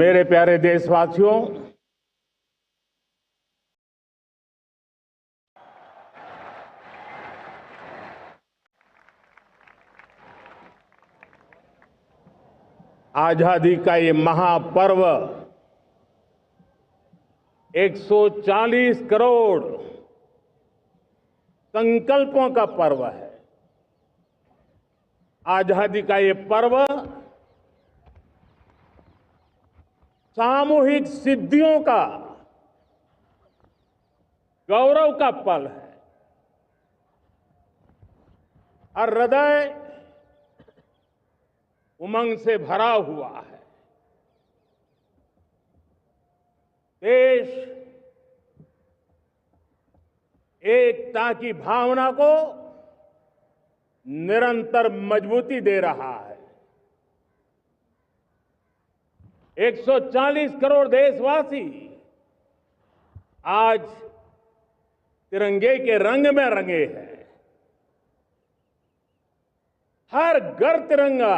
मेरे प्यारे देशवासियों, आजादी का ये महापर्व 140 करोड़ संकल्पों का पर्व है। आजादी का ये पर्व सामूहिक सिद्धियों का गौरव का पल है। हर हृदय उमंग से भरा हुआ है। देश एकता की भावना को निरंतर मजबूती दे रहा है। 140 करोड़ देशवासी आज तिरंगे के रंग में रंगे हैं। हर घर तिरंगा,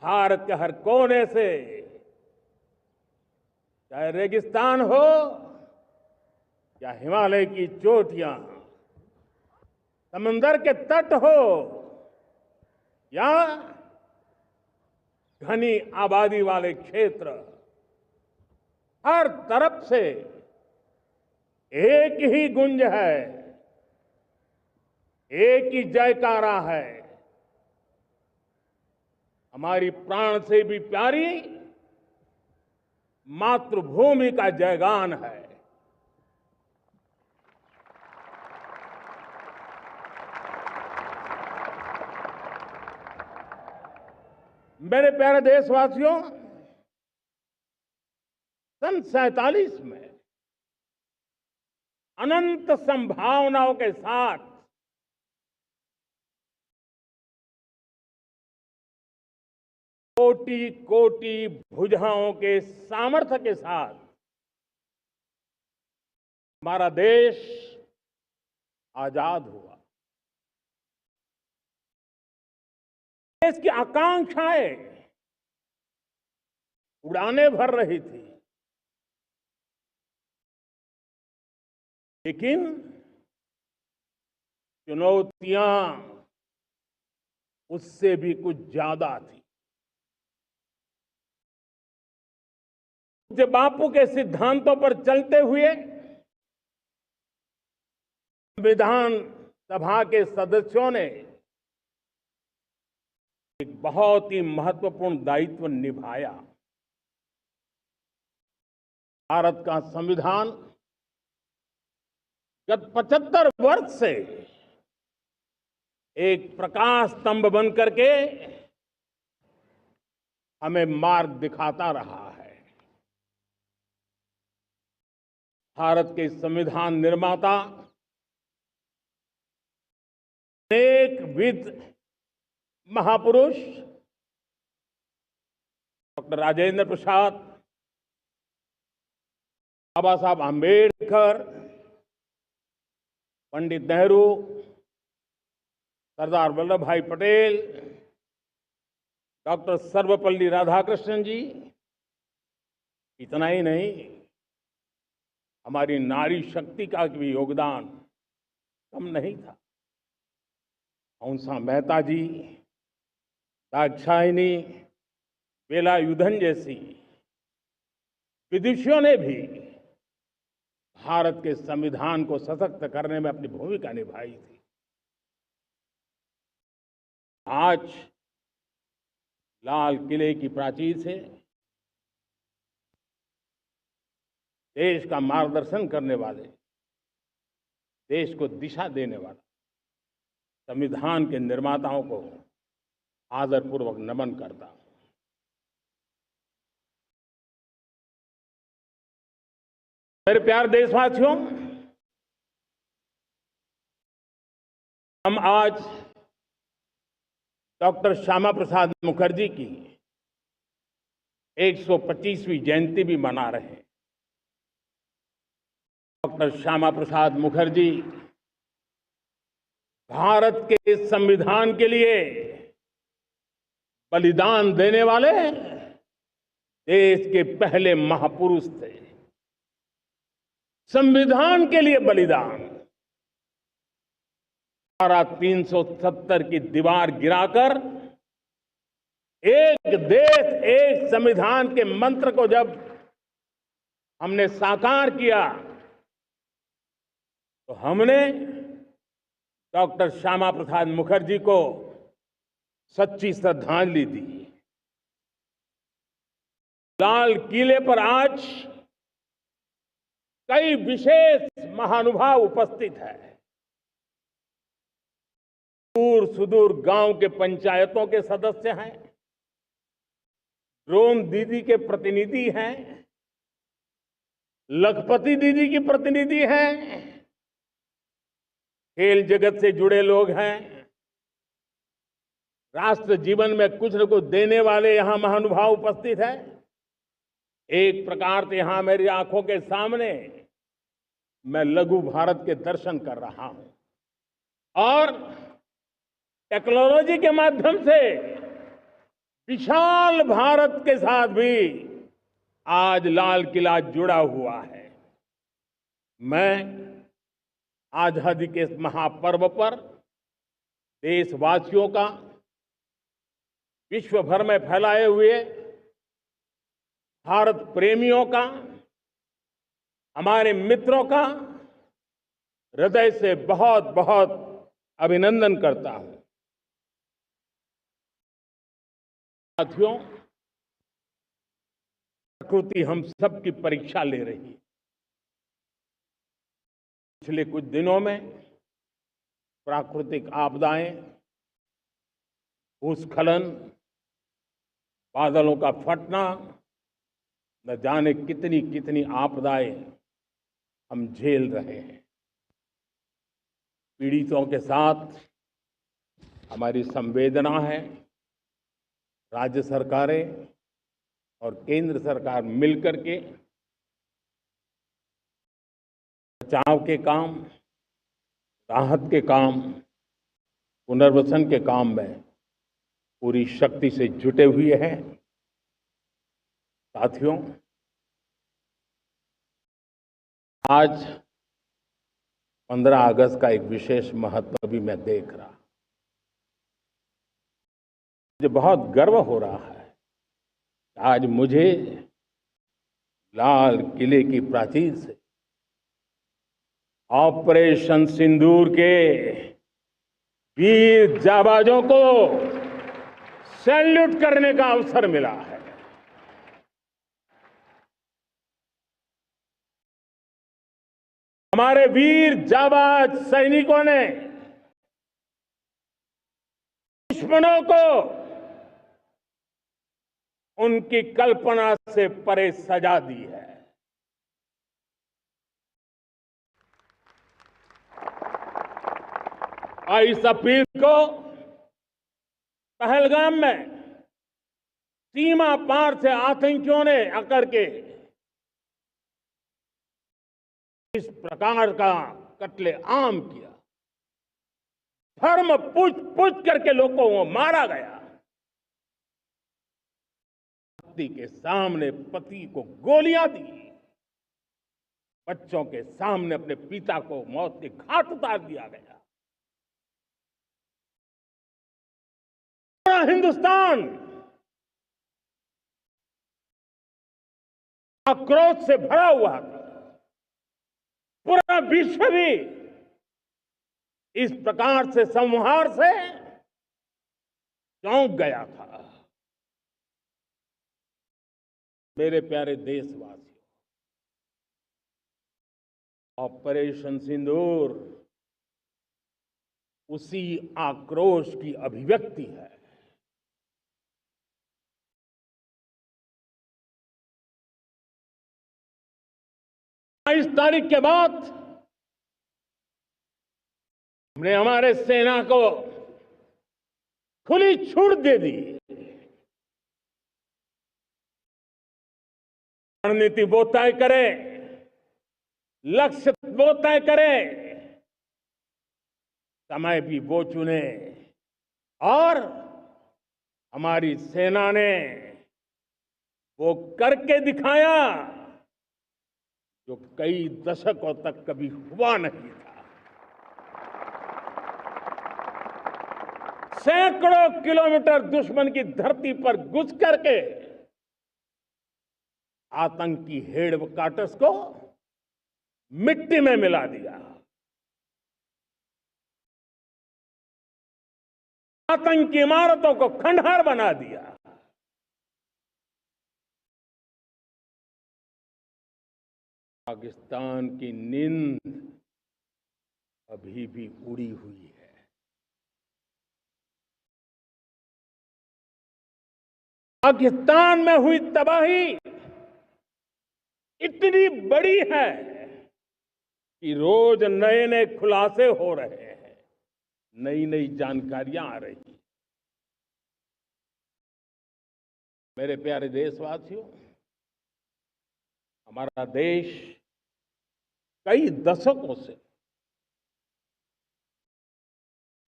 भारत के हर कोने से, चाहे रेगिस्तान हो या हिमालय की चोटियां, समंदर के तट हो या घनी आबादी वाले क्षेत्र, हर तरफ से एक ही गुंज है, एक ही जयकारा है। हमारी प्राण से भी प्यारी मातृभूमि का जयगान है। मेरे प्यारे देशवासियों, सन 47 में अनंत संभावनाओं के साथ कोटि कोटि भुजाओं के सामर्थ्य के साथ हमारा देश आजाद हुआ। देश की आकांक्षाएं उड़ाने भर रही थी, लेकिन चुनौतियां उससे भी कुछ ज्यादा थी। जब बापू के सिद्धांतों पर चलते हुए संविधान सभा के सदस्यों ने एक बहुत ही महत्वपूर्ण दायित्व निभाया। भारत का संविधान गत 75 वर्ष से एक प्रकाश स्तंभ बन करके हमें मार्ग दिखाता रहा है। भारत के संविधान निर्माता अनेक विद महापुरुष डॉक्टर राजेंद्र प्रसाद, बाबा साहब आंबेडकर, पंडित नेहरू, सरदार वल्लभ भाई पटेल, डॉक्टर सर्वपल्ली राधाकृष्णन जी, इतना ही नहीं, हमारी नारी शक्ति का भी योगदान कम नहीं था। हंसा मेहता जी, दाक्षायणी, वेलायुधन जैसी विदुषियों ने भी भारत के संविधान को सशक्त करने में अपनी भूमिका निभाई थी। आज लाल किले की प्राचीर से देश का मार्गदर्शन करने वाले, देश को दिशा देने वाला संविधान के निर्माताओं को आदरपूर्वक नमन करता हूं। मेरे प्यारे देशवासियों, हम आज डॉक्टर श्यामा प्रसाद मुखर्जी की 125वीं जयंती भी मना रहे हैं। डॉक्टर श्यामा प्रसाद मुखर्जी भारत के संविधान के लिए बलिदान देने वाले देश के पहले महापुरुष थे। संविधान के लिए बलिदान, धारा 370 की दीवार गिराकर एक देश एक संविधान के मंत्र को जब हमने साकार किया तो हमने डॉक्टर श्यामा प्रसाद मुखर्जी को सच्ची श्रद्धांजलि दी। लाल किले पर आज कई विशेष महानुभाव उपस्थित हैं। दूर सुदूर गांव के पंचायतों के सदस्य हैं, ड्रोन दीदी के प्रतिनिधि हैं, लखपति दीदी की प्रतिनिधि हैं, खेल जगत से जुड़े लोग हैं, राष्ट्र जीवन में कुछ न कुछ देने वाले यहां महानुभाव उपस्थित हैं। एक प्रकार से यहां मेरी आंखों के सामने मैं लघु भारत के दर्शन कर रहा हूं और टेक्नोलॉजी के माध्यम से विशाल भारत के साथ भी आज लाल किला जुड़ा हुआ है। मैं आजादी के इस महापर्व पर देशवासियों का, विश्व भर में फैलाए हुए भारत प्रेमियों का, हमारे मित्रों का हृदय से बहुत बहुत अभिनंदन करता हूं। साथियों, प्रकृति हम सब की परीक्षा ले रही है। पिछले कुछ दिनों में प्राकृतिक आपदाएं, भूस्खलन, बादलों का फटना, न जाने कितनी कितनी आपदाएं हम झेल रहे हैं। पीड़ितों के साथ हमारी संवेदना है। राज्य सरकारें और केंद्र सरकार मिलकर के बचाव के काम, राहत के काम, पुनर्वसन के काम में पूरी शक्ति से जुटे हुए हैं। साथियों, आज 15 अगस्त का एक विशेष महत्व भी मैं देख रहा। मुझे बहुत गर्व हो रहा है। आज मुझे लाल किले की प्राचीर से ऑपरेशन सिंदूर के वीर जाबाजों को सैल्यूट करने का अवसर मिला है। हमारे वीर जाबाज सैनिकों ने दुश्मनों को उनकी कल्पना से परे सजा दी है। और इस अपील को पहलगाम में सीमा पार से आतंकियों ने आकर के इस प्रकार का कत्ले आम किया। धर्म पूछ पूछ करके लोगों को मारा गया। पति के सामने पति को गोलियां दी, बच्चों के सामने अपने पिता को मौत के घाट उतार दिया गया। पूरा हिंदुस्तान आक्रोश से भरा हुआ था। पूरा विश्व भी इस प्रकार से संहार से चौंक गया था। मेरे प्यारे देशवासियों, ऑपरेशन सिंदूर उसी आक्रोश की अभिव्यक्ति है। इस तारीख के बाद हमने हमारे सेना को खुली छूट दे दी। रणनीति वो तय करे, लक्ष्य वो तय करे, समय भी वो चुने और हमारी सेना ने वो करके दिखाया जो कई दशकों तक कभी हुआ नहीं था। सैकड़ों किलोमीटर दुश्मन की धरती पर घुस करके आतंकी हेडक्वार्टर्स को मिट्टी में मिला दिया, आतंकी इमारतों को खंडहर बना दिया। पाकिस्तान की नींद अभी भी उड़ी हुई है। पाकिस्तान में हुई तबाही इतनी बड़ी है कि रोज नए नए खुलासे हो रहे हैं, नई नई जानकारियां आ रही हैं। मेरे प्यारे देशवासियों, हमारा देश कई दशकों से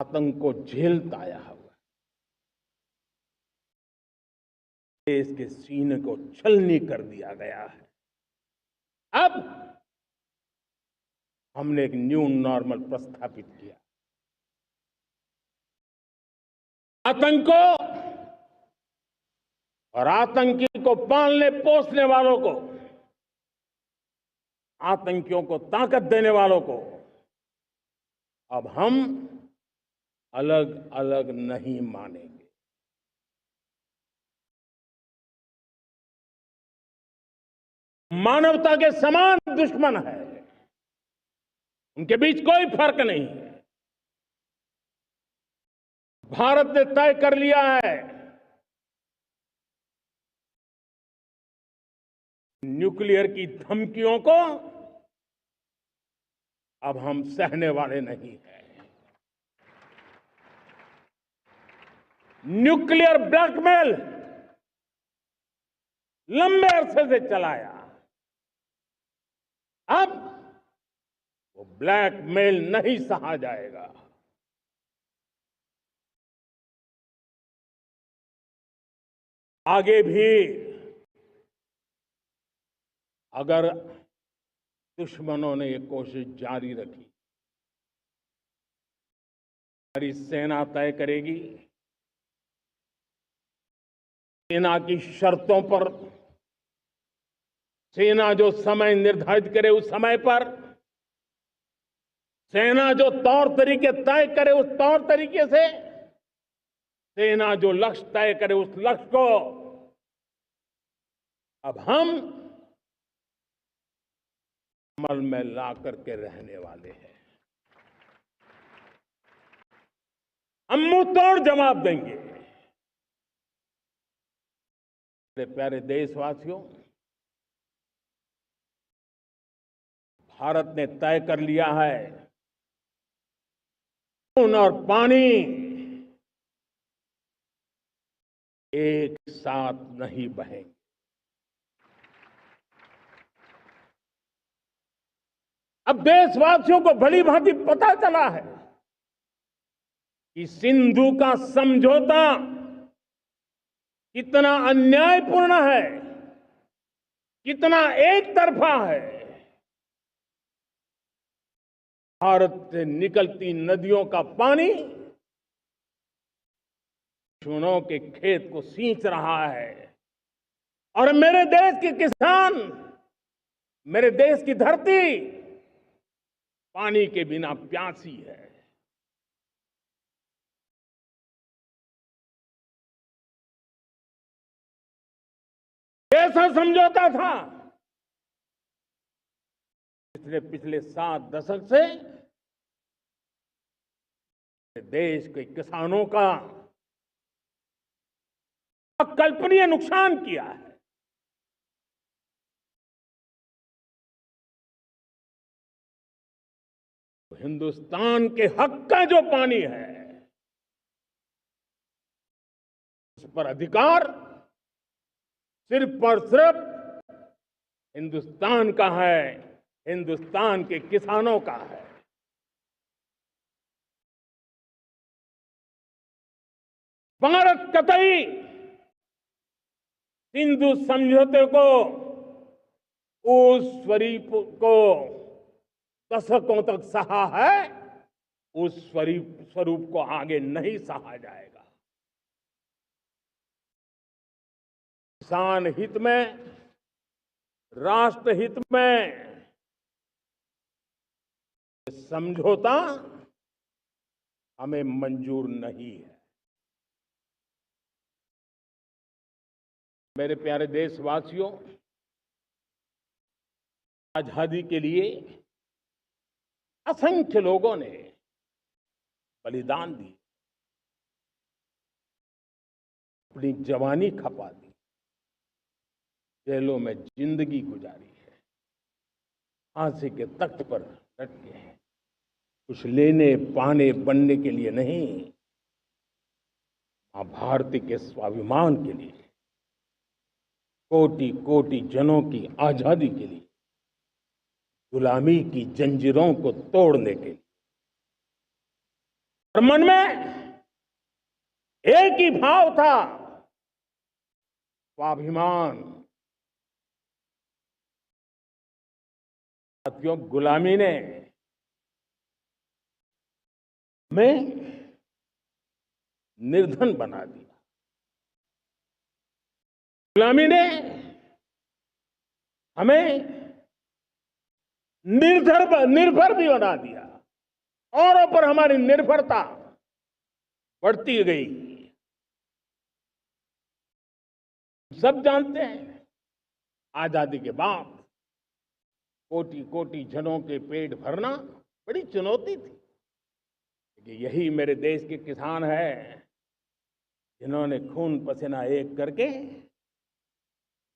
आतंक को झेलता आया हुआ है। देश के सीने को छलनी कर दिया गया है। अब हमने एक न्यू नॉर्मल प्रस्थापित किया। आतंक को और आतंकी को पालने पोसने वालों को, आतंकियों को ताकत देने वालों को अब हम अलग अलग नहीं मानेंगे। मानवता के समान दुश्मन है, उनके बीच कोई फर्क नहीं है। भारत ने तय कर लिया है, न्यूक्लियर की धमकियों को अब हम सहने वाले नहीं हैं। न्यूक्लियर ब्लैकमेल लंबे अरसे से चलाया, अब वो ब्लैकमेल नहीं सहा जाएगा। आगे भी अगर दुश्मनों ने ये कोशिश जारी रखी, हमारी सेना तय करेगी, सेना की शर्तों पर, सेना जो समय निर्धारित करे उस समय पर, सेना जो तौर तरीके तय करे उस तौर तरीके से, सेना जो लक्ष्य तय करे उस लक्ष्य को अब हम अमल में ला करके रहने वाले हैं। हम मुंह तोड़ जवाब देंगे। मेरे प्यारे देशवासियों, भारत ने तय कर लिया है, खून और पानी एक साथ नहीं बहेंगे। अब देशवासियों को भली भांति पता चला है कि सिंधु का समझौता कितना अन्यायपूर्ण है, कितना एक तरफा है। भारत से निकलती नदियों का पानी दुश्मनों के खेत को सींच रहा है और मेरे देश के किसान, मेरे देश की धरती पानी के बिना प्यासी है। कैसा समझौता था? इसलिए पिछले 7 दशक से देश के किसानों का अकल्पनीय नुकसान किया है। हिंदुस्तान के हक का जो पानी है उस पर अधिकार सिर्फ और सिर्फ हिंदुस्तान का है, हिंदुस्तान के किसानों का है। भारत कतई सिंधु समझौते को, उस स्वरूप को दशकों तक सहा है, उस स्वरूप को आगे नहीं सहा जाएगा। किसान हित में, राष्ट्र हित में समझौता हमें मंजूर नहीं है। मेरे प्यारे देशवासियों, आजादी के लिए असंख्य लोगों ने बलिदान दी, अपनी जवानी खपा दी, जेलों में जिंदगी गुजारी है, फांसी के तख्त पर लटके हैं, कुछ लेने पाने बनने के लिए नहीं, मां भारती के स्वाभिमान के लिए, कोटि कोटि जनों की आजादी के लिए, गुलामी की जंजीरों को तोड़ने के लिए। और मन में एक ही भाव था, स्वाभिमान। साथियों, गुलामी ने हमें निर्धन बना दिया, गुलामी ने हमें निर्भर भी बना दिया, औरों पर हमारी निर्भरता बढ़ती गई। सब जानते हैं, आजादी के बाद कोटि कोटि जनों के पेट भरना बड़ी चुनौती थी। यही मेरे देश के किसान हैं जिन्होंने खून पसीना एक करके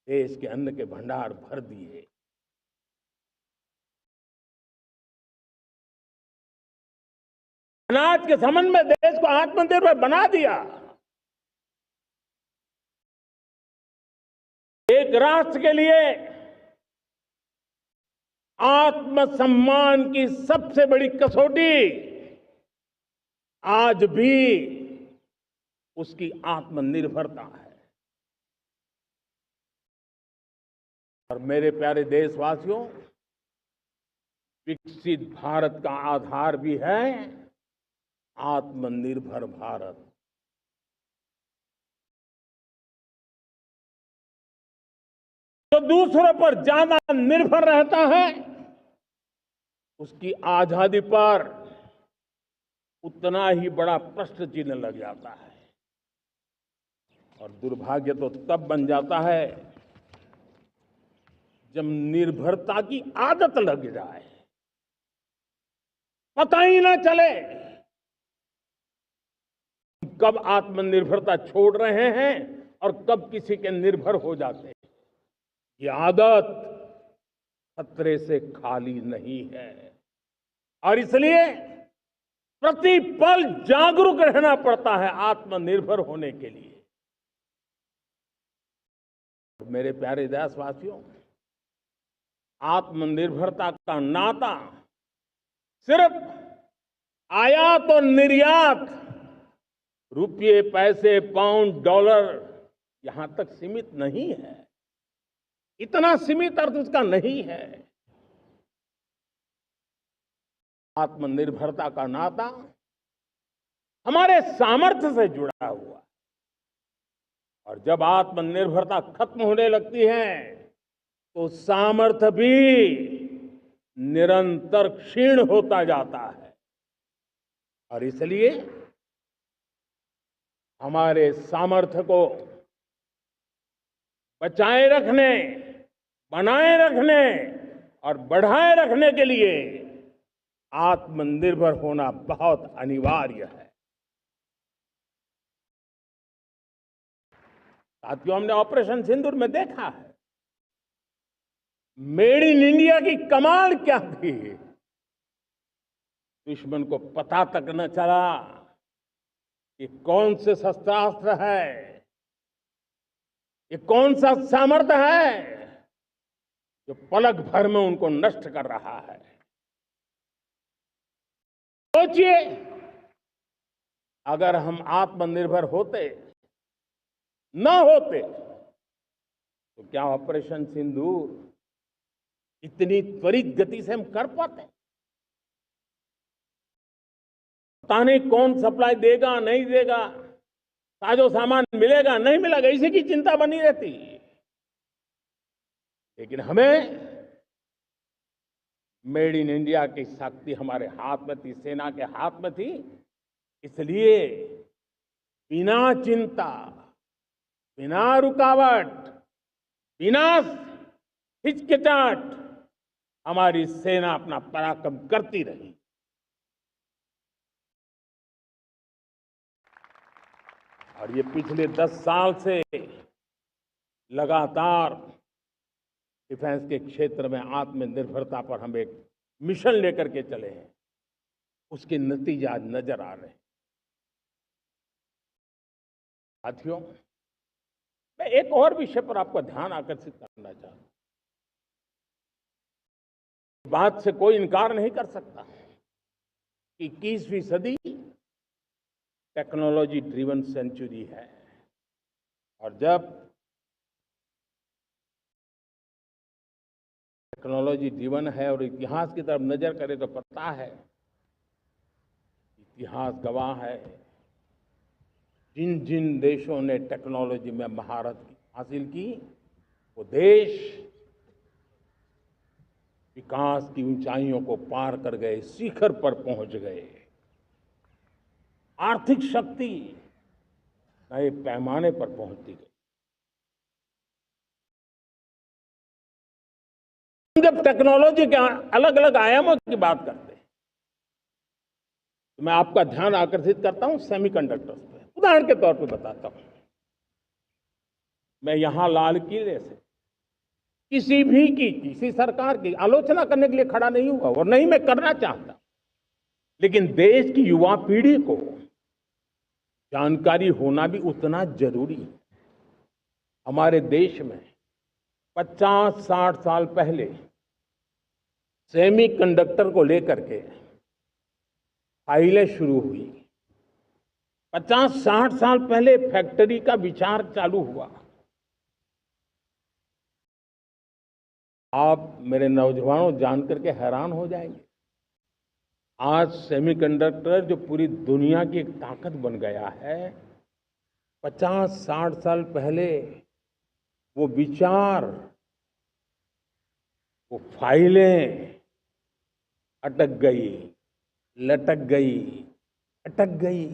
देश के अन्न के भंडार भर दिए। अनाज के संबंध में देश को आत्मनिर्भर बना दिया। एक राष्ट्र के लिए आत्मसम्मान की सबसे बड़ी कसौटी आज भी उसकी आत्मनिर्भरता है। और मेरे प्यारे देशवासियों, विकसित भारत का आधार भी है आत्मनिर्भर भारत। जो दूसरों पर ज्यादा निर्भर रहता है, उसकी आजादी पर उतना ही बड़ा प्रश्न चिन्ह लग जाता है। और दुर्भाग्य तो तब बन जाता है जब निर्भरता की आदत लग जाए, पता ही ना चले कब आत्मनिर्भरता छोड़ रहे हैं और कब किसी के निर्भर हो जाते हैं। ये आदत खतरे से खाली नहीं है और इसलिए प्रतिपल जागरूक रहना पड़ता है आत्मनिर्भर होने के लिए। मेरे प्यारे देशवासियों, आत्मनिर्भरता का नाता सिर्फ आयात और निर्यात, रुपये, पैसे, पाउंड, डॉलर यहां तक सीमित नहीं है। इतना सीमित अर्थ उसका नहीं है। आत्मनिर्भरता का नाता हमारे सामर्थ्य से जुड़ा हुआ। और जब आत्मनिर्भरता खत्म होने लगती है तो सामर्थ्य भी निरंतर क्षीण होता जाता है। और इसलिए हमारे सामर्थ्य को बचाए रखने, बनाए रखने और बढ़ाए रखने के लिए आत्मनिर्भर होना बहुत अनिवार्य है। साथियों, हमने ऑपरेशन सिंदूर में देखा है मेड इन इंडिया की कमाल क्या थी। दुश्मन को पता तक न चला कि कौन से शस्त्रास्त्र है, ये कौन सा सामर्थ्य है जो पलक भर में उनको नष्ट कर रहा है। सोचिए, अगर हम आत्मनिर्भर होते, न होते, तो क्या ऑपरेशन सिंदूर इतनी त्वरित गति से हम कर पाते? पता नहीं कौन सप्लाई देगा, नहीं देगा, साजो सामान मिलेगा, नहीं मिलेगा, इसी की चिंता बनी रहती। लेकिन हमें मेड इन इंडिया की शक्ति हमारे हाथ में थी, सेना के हाथ में थी। इसलिए बिना चिंता, बिना रुकावट, बिना हिचकिचाहट हमारी सेना अपना पराक्रम करती रही। और ये पिछले 10 साल से लगातार डिफेंस के क्षेत्र में आत्मनिर्भरता पर हम एक मिशन लेकर के चले हैं, उसके नतीजे आज नजर आ रहे हैं। साथियों, मैं एक और विषय पर आपका ध्यान आकर्षित करना चाहता हूं। बात से कोई इनकार नहीं कर सकता कि 21वीं सदी टेक्नोलॉजी ड्रिवन सेंचुरी है। और जब टेक्नोलॉजी ड्रिवन है और इतिहास की तरफ नजर करें तो पता है, इतिहास गवाह है, जिन जिन देशों ने टेक्नोलॉजी में महारत हासिल की, वो देश विकास की ऊंचाइयों को पार कर गए, शिखर पर पहुंच गए। आर्थिक शक्ति नए पैमाने पर पहुंचती गई। जब टेक्नोलॉजी के अलग अलग आयामों की बात करते हैं तो मैं आपका ध्यान आकर्षित करता हूं सेमीकंडक्टर्स पे। उदाहरण के तौर पे बताता हूं, मैं यहां लाल किले से किसी सरकार की आलोचना करने के लिए खड़ा नहीं हुआ और नहीं मैं करना चाहता, लेकिन देश की युवा पीढ़ी को जानकारी होना भी उतना जरूरी है। हमारे देश में 50-60 साल पहले सेमीकंडक्टर को लेकर के फाइलें शुरू हुई। 50-60 साल पहले फैक्ट्री का विचार चालू हुआ। आप मेरे नौजवानों जानकर के हैरान हो जाएंगे, आज सेमीकंडक्टर जो पूरी दुनिया की एक ताकत बन गया है, 50-60 साल पहले वो विचार, वो फाइलें अटक गई, लटक गई, अटक गई।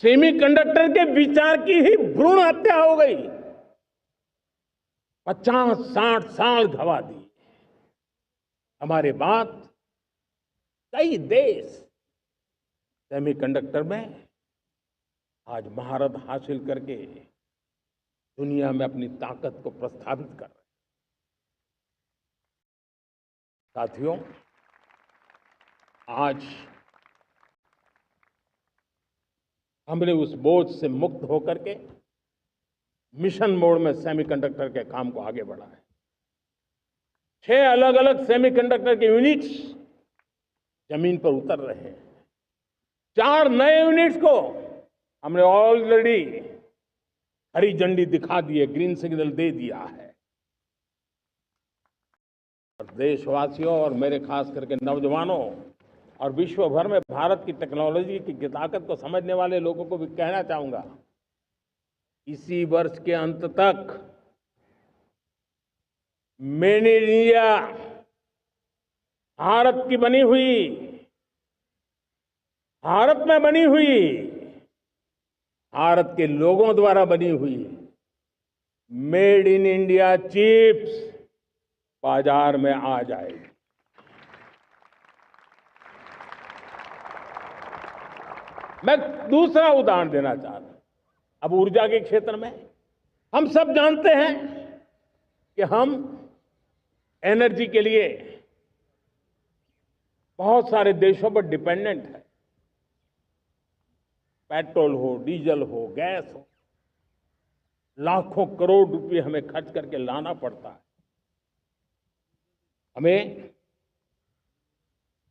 सेमीकंडक्टर के विचार की ही भ्रूण हत्या हो गई। 50-60 साल गवा दिए। हमारे बाद कई देश सेमीकंडक्टर में आज महारत हासिल करके दुनिया में अपनी ताकत को प्रस्थापित कर रहे हैं। साथियों, आज हमने उस बोझ से मुक्त होकर के मिशन मोड में सेमीकंडक्टर के काम को आगे बढ़ा है। 6 अलग अलग सेमीकंडक्टर के यूनिट्स जमीन पर उतर रहे हैं। 4 नए यूनिट्स को हमने ऑलरेडी हरी झंडी दिखा दी है, ग्रीन सिग्नल दे दिया है। और देशवासियों और मेरे खास करके नौजवानों और विश्व भर में भारत की टेक्नोलॉजी की ताकत को समझने वाले लोगों को भी कहना चाहूंगा, इसी वर्ष के अंत तक मेड इन इंडिया, भारत की बनी हुई, भारत में बनी हुई, भारत के लोगों द्वारा बनी हुई मेड इन इंडिया चिप्स बाजार में आ जाएगी। मैं दूसरा उदाहरण देना चाहता हूं। अब ऊर्जा के क्षेत्र में हम सब जानते हैं कि हम एनर्जी के लिए बहुत सारे देशों पर डिपेंडेंट है। पेट्रोल हो, डीजल हो, गैस हो, लाखों करोड़ रुपए हमें खर्च करके लाना पड़ता है। हमें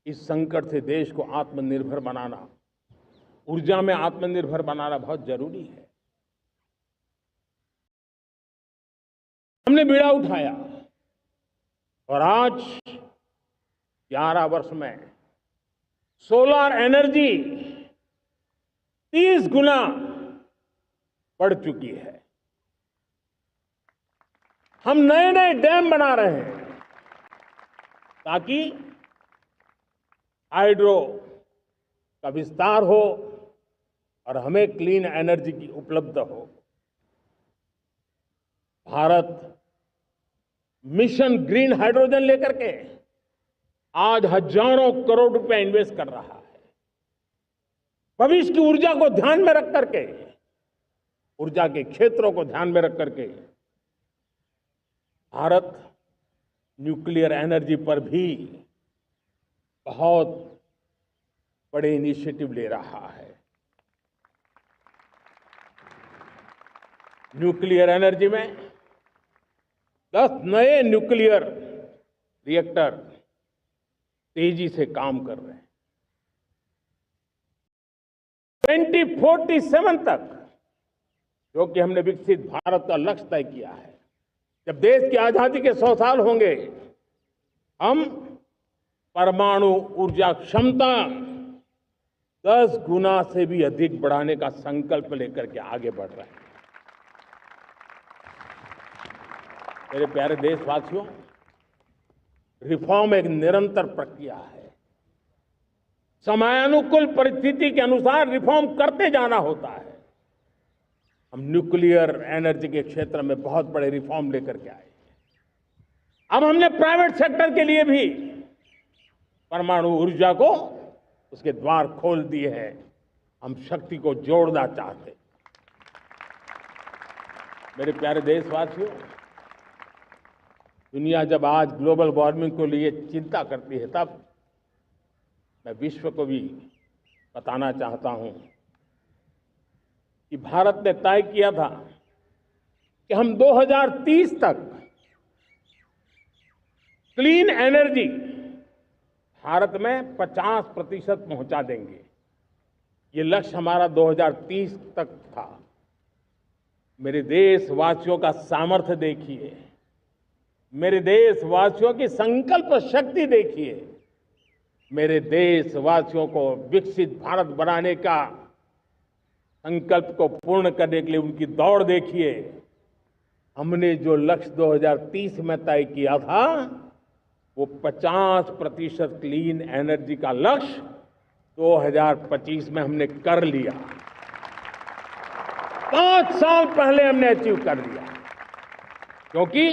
इस संकट से देश को आत्मनिर्भर बनाना, ऊर्जा में आत्मनिर्भर बनाना बहुत जरूरी है। हमने बीड़ा उठाया और आज 11 वर्ष में सोलर एनर्जी 30 गुना बढ़ चुकी है। हम नए नए डैम बना रहे हैं ताकि हाइड्रो का विस्तार हो और हमें क्लीन एनर्जी की उपलब्ध हो। भारत मिशन ग्रीन हाइड्रोजन लेकर के आज हजारों करोड़ रुपए इन्वेस्ट कर रहा है। भविष्य की ऊर्जा को ध्यान में रख करके, ऊर्जा के क्षेत्रों को ध्यान में रख करके भारत न्यूक्लियर एनर्जी पर भी बहुत बड़े इनिशिएटिव ले रहा है। न्यूक्लियर एनर्जी में 10 नए न्यूक्लियर रिएक्टर तेजी से काम कर रहे हैं। 2047 तक, जो कि हमने विकसित भारत का लक्ष्य तय किया है, जब देश की आजादी के 100 साल होंगे, हम परमाणु ऊर्जा क्षमता 10 गुना से भी अधिक बढ़ाने का संकल्प लेकर के आगे बढ़ रहे हैं। मेरे प्यारे देशवासियों, रिफॉर्म एक निरंतर प्रक्रिया है। समयानुकूल परिस्थिति के अनुसार रिफॉर्म करते जाना होता है। हम न्यूक्लियर एनर्जी के क्षेत्र में बहुत बड़े रिफॉर्म लेकर के आए। अब हमने प्राइवेट सेक्टर के लिए भी परमाणु ऊर्जा को उसके द्वार खोल दिए हैं। हम शक्ति को जोड़ना चाहते। मेरे प्यारे देशवासियों, दुनिया जब आज ग्लोबल वार्मिंग को लिए चिंता करती है, तब मैं विश्व को भी बताना चाहता हूं कि भारत ने तय किया था कि हम 2030 तक क्लीन एनर्जी भारत में 50% पहुंचा देंगे। ये लक्ष्य हमारा 2030 तक था। मेरे देशवासियों का सामर्थ्य देखिए, मेरे देशवासियों की संकल्प शक्ति देखिए, मेरे देशवासियों को विकसित भारत बनाने का संकल्प को पूर्ण करने के लिए उनकी दौड़ देखिए। हमने जो लक्ष्य 2030 में तय किया था, वो 50% क्लीन एनर्जी का लक्ष्य 2025 में हमने कर लिया। 5 साल पहले हमने अचीव कर लिया, क्योंकि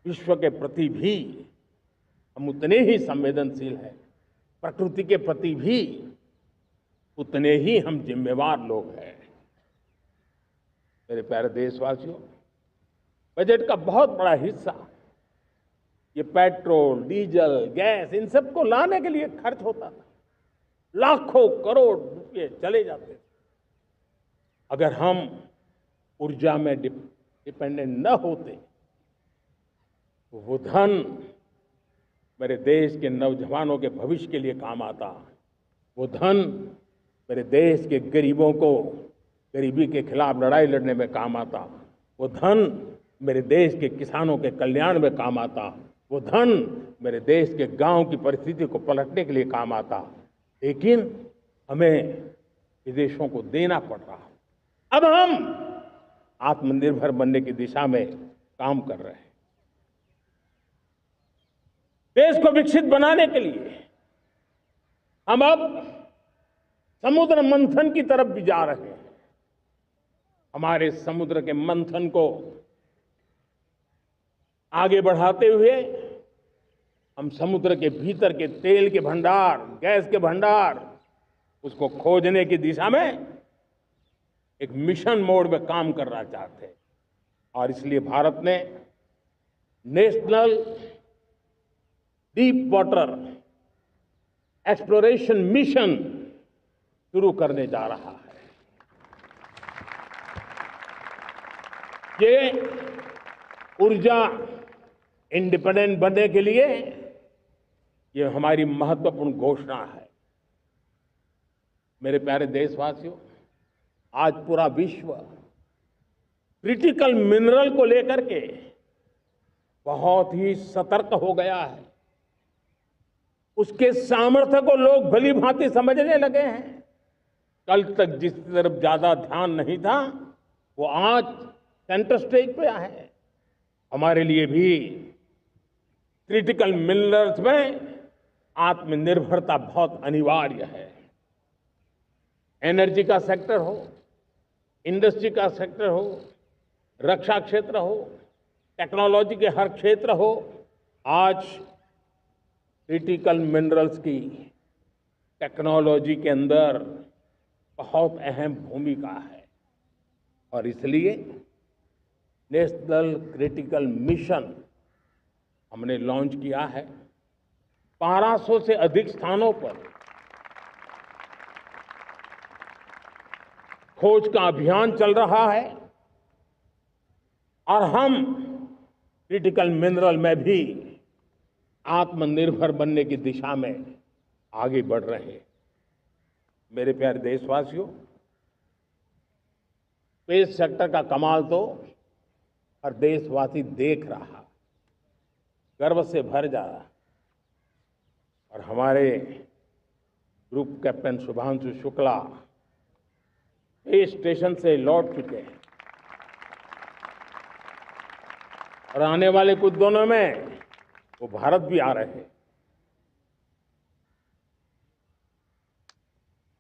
विश्व के प्रति भी हम उतने ही संवेदनशील हैं, प्रकृति के प्रति भी उतने ही हम जिम्मेवार लोग हैं। मेरे प्यारे देशवासियों, बजट का बहुत बड़ा हिस्सा ये पेट्रोल, डीजल, गैस, इन सबको लाने के लिए खर्च होता था। लाखों करोड़ रुपए चले जाते थे। अगर हम ऊर्जा में डिपेंडेंट न होते, वो धन मेरे देश के नौजवानों के भविष्य के लिए काम आता। वो धन मेरे देश के गरीबों को गरीबी के खिलाफ लड़ाई लड़ने में काम आता। वो धन मेरे देश के किसानों के कल्याण में काम आता। वो धन मेरे देश के गांव की परिस्थिति को पलटने के लिए काम आता। लेकिन हमें विदेशों को देना पड़ रहा। अब हम आत्मनिर्भर बनने की दिशा में काम कर रहे हैं। देश को विकसित बनाने के लिए हम अब समुद्र मंथन की तरफ भी जा रहे हैं। हमारे समुद्र के मंथन को आगे बढ़ाते हुए हम समुद्र के भीतर के तेल के भंडार, गैस के भंडार, उसको खोजने की दिशा में एक मिशन मोड में काम करना चाहते हैं। और इसलिए भारत ने national deep water exploration mission शुरू करने जा रहा है। ये ऊर्जा इंडिपेंडेंट बनने के लिए ये हमारी महत्वपूर्ण घोषणा है। मेरे प्यारे देशवासियों, आज पूरा विश्व क्रिटिकल मिनरल को लेकर के बहुत ही सतर्क हो गया है। उसके सामर्थ्य को लोग भली भांति समझने लगे हैं। कल तक जिस तरफ ज्यादा ध्यान नहीं था, वो आज सेंटर स्टेज पे है। हमारे लिए भी क्रिटिकल मिनरल्स में आत्मनिर्भरता बहुत अनिवार्य है। एनर्जी का सेक्टर हो, इंडस्ट्री का सेक्टर हो, रक्षा क्षेत्र हो, टेक्नोलॉजी के हर क्षेत्र हो, आज क्रिटिकल मिनरल्स की टेक्नोलॉजी के अंदर बहुत अहम भूमिका है। और इसलिए नेशनल क्रिटिकल मिशन हमने लॉन्च किया है। 1200 से अधिक स्थानों पर खोज का अभियान चल रहा है और हम क्रिटिकल मिनरल में भी आत्मनिर्भर बनने की दिशा में आगे बढ़ रहे हैं। मेरे प्यारे देशवासियों, स्पेस सेक्टर का कमाल तो हर देशवासी देख रहा, गर्व से भर जा रहा। और हमारे group captain Shubhanshu Shukla space station से लौट चुके हैं और आने वाले कुछ दिनों में वो भारत भी आ रहे हैं।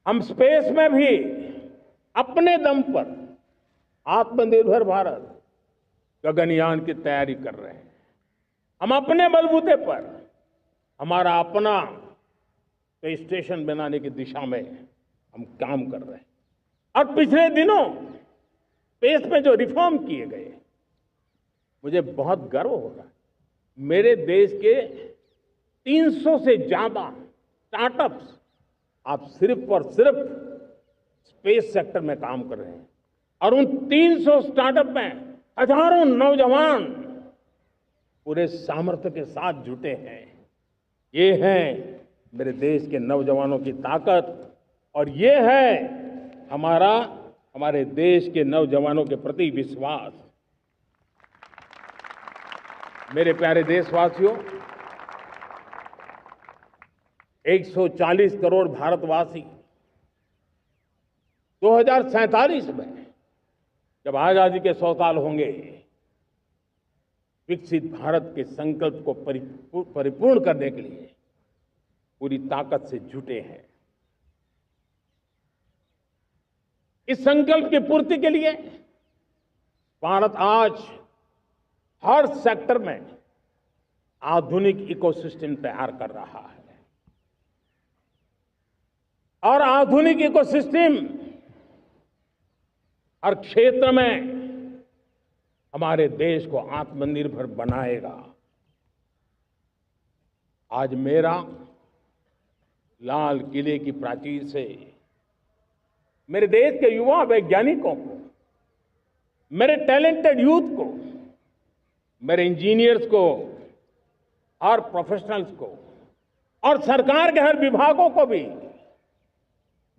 हम स्पेस में भी अपने दम पर आत्मनिर्भर भारत गगनयान की तैयारी कर रहे हैं। हम अपने बलबूते पर हमारा अपना स्पेस स्टेशन बनाने की दिशा में हम काम कर रहे हैं। और पिछले दिनों स्पेस में जो रिफॉर्म किए गए, मुझे बहुत गर्व हो रहा है। मेरे देश के 300 से ज्यादा स्टार्टअप्स आप सिर्फ और सिर्फ स्पेस सेक्टर में काम कर रहे हैं और उन 300 स्टार्टअप में हजारों नौजवान पूरे सामर्थ्य के साथ जुटे हैं। ये है मेरे देश के नौजवानों की ताकत और ये है हमारे देश के नौजवानों के प्रति विश्वास। मेरे प्यारे देशवासियों, 140 करोड़ भारतवासी 2047 में जब आजादी के 100 साल होंगे, विकसित भारत के संकल्प को परिपूर्ण करने के लिए पूरी ताकत से जुटे हैं। इस संकल्प की पूर्ति के लिए भारत आज हर सेक्टर में आधुनिक इकोसिस्टम तैयार कर रहा है और आधुनिक इकोसिस्टम हर क्षेत्र में हमारे देश को आत्मनिर्भर बनाएगा। आज मेरा लाल किले की प्राचीर से मेरे देश के युवा वैज्ञानिकों को, मेरे टैलेंटेड यूथ को, मेरे इंजीनियर्स को और प्रोफेशनल्स को और सरकार के हर विभागों को भी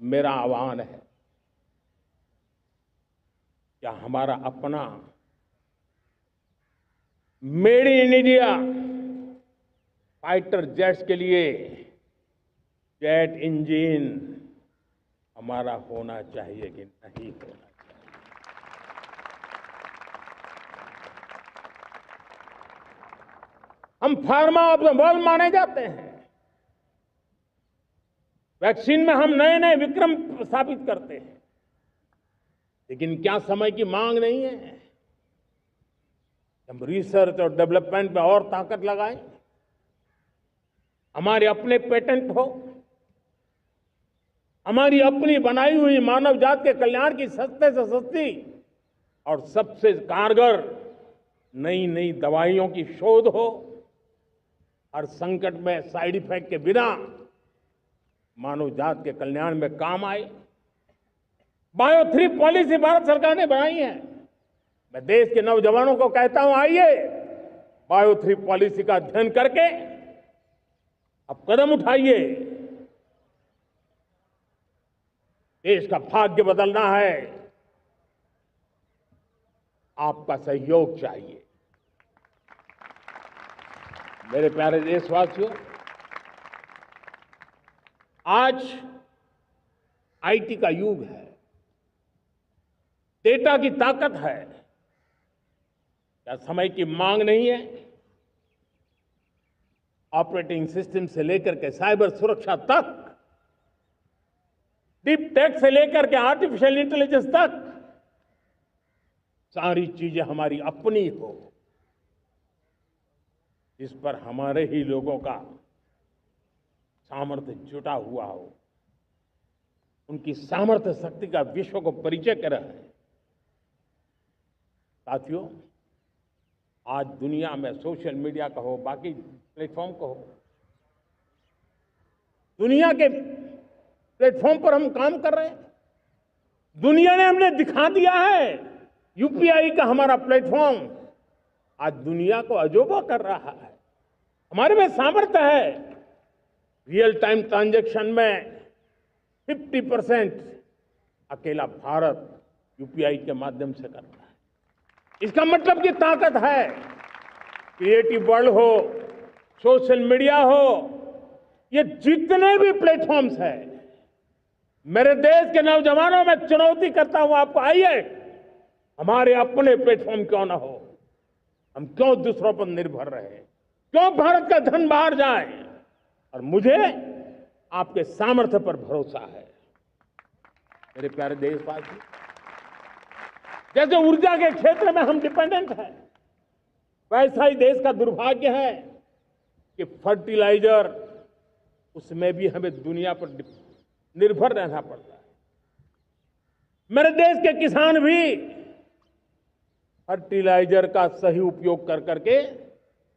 मेरा आह्वान है, क्या हमारा अपना made in India fighter jets के लिए जेट इंजन हमारा होना चाहिए कि नहीं होना चाहिए? हम फार्मा ऑफ द वर्ल्ड माने जाते हैं। वैक्सीन में हम नए नए विक्रम स्थापित करते हैं, लेकिन क्या समय की मांग नहीं है? हम रिसर्च और डेवलपमेंट में और ताकत लगाएं, हमारे अपने पेटेंट हो, हमारी अपनी बनाई हुई मानव जात के कल्याण की सस्ते से सस्ती और सबसे कारगर नई नई दवाइयों की शोध हो, हर संकट में साइड इफेक्ट के बिना मानव जात के कल्याण में काम आए। बायो 3 पॉलिसी भारत सरकार ने बनाई है। मैं देश के नौजवानों को कहता हूं, आइए बायो 3 पॉलिसी का अध्ययन करके अब कदम उठाइए। देश का भाग्य बदलना है, आपका सहयोग चाहिए। मेरे प्यारे देशवासियों, आज आईटी का युग है, डेटा की ताकत है। क्या समय की मांग नहीं है? ऑपरेटिंग सिस्टम से लेकर के साइबर सुरक्षा तक, डीप टेक से लेकर के आर्टिफिशियल इंटेलिजेंस तक, सारी चीजें हमारी अपनी हो, जिस पर हमारे ही लोगों का सामर्थ्य जुटा हुआ हो, उनकी सामर्थ्य शक्ति का विश्व को परिचय कराएं। साथियों, आज दुनिया में सोशल मीडिया कहो, बाकी प्लेटफॉर्म कहो, दुनिया के प्लेटफॉर्म पर हम काम कर रहे हैं। दुनिया ने हमने दिखा दिया है, यूपीआई का हमारा प्लेटफॉर्म आज दुनिया को अजोबा कर रहा है। हमारे में सामर्थ्य है। रियल टाइम ट्रांजैक्शन में 50% अकेला भारत यूपीआई के माध्यम से करता है। इसका मतलब की ताकत है। क्रिएटिव वर्ल्ड हो, सोशल मीडिया हो, ये जितने भी प्लेटफॉर्म्स हैं, मेरे देश के नौजवानों में चुनौती करता हूं आपको, आइए हमारे अपने प्लेटफॉर्म क्यों ना हो, हम क्यों दूसरों पर निर्भर रहे, क्यों भारत का धन बाहर जाए। और मुझे आपके सामर्थ्य पर भरोसा है। मेरे प्यारे देशवासी, जैसे ऊर्जा के क्षेत्र में हम डिपेंडेंट हैं, वैसा ही देश का दुर्भाग्य है कि फर्टिलाइजर, उसमें भी हमें दुनिया पर निर्भर रहना पड़ता है। मेरे देश के किसान भी फर्टिलाइजर का सही उपयोग कर करके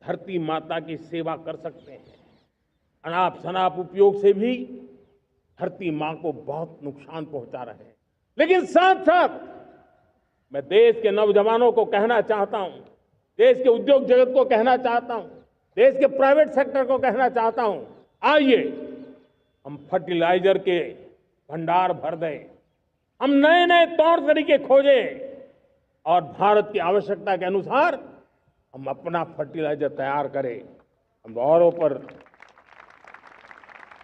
धरती माता की सेवा कर सकते हैं। अनाप शनाप उपयोग से भी धरती मां को बहुत नुकसान पहुंचा रहे हैं। लेकिन साथ साथ मैं देश के नौजवानों को कहना चाहता हूं, देश के उद्योग जगत को कहना चाहता हूं, देश के प्राइवेट सेक्टर को कहना चाहता हूं, आइए हम फर्टिलाइजर के भंडार भर दें, हम नए नए तौर तरीके खोजें और भारत की आवश्यकता के अनुसार हम अपना फर्टिलाइजर तैयार करें। हम औरों पर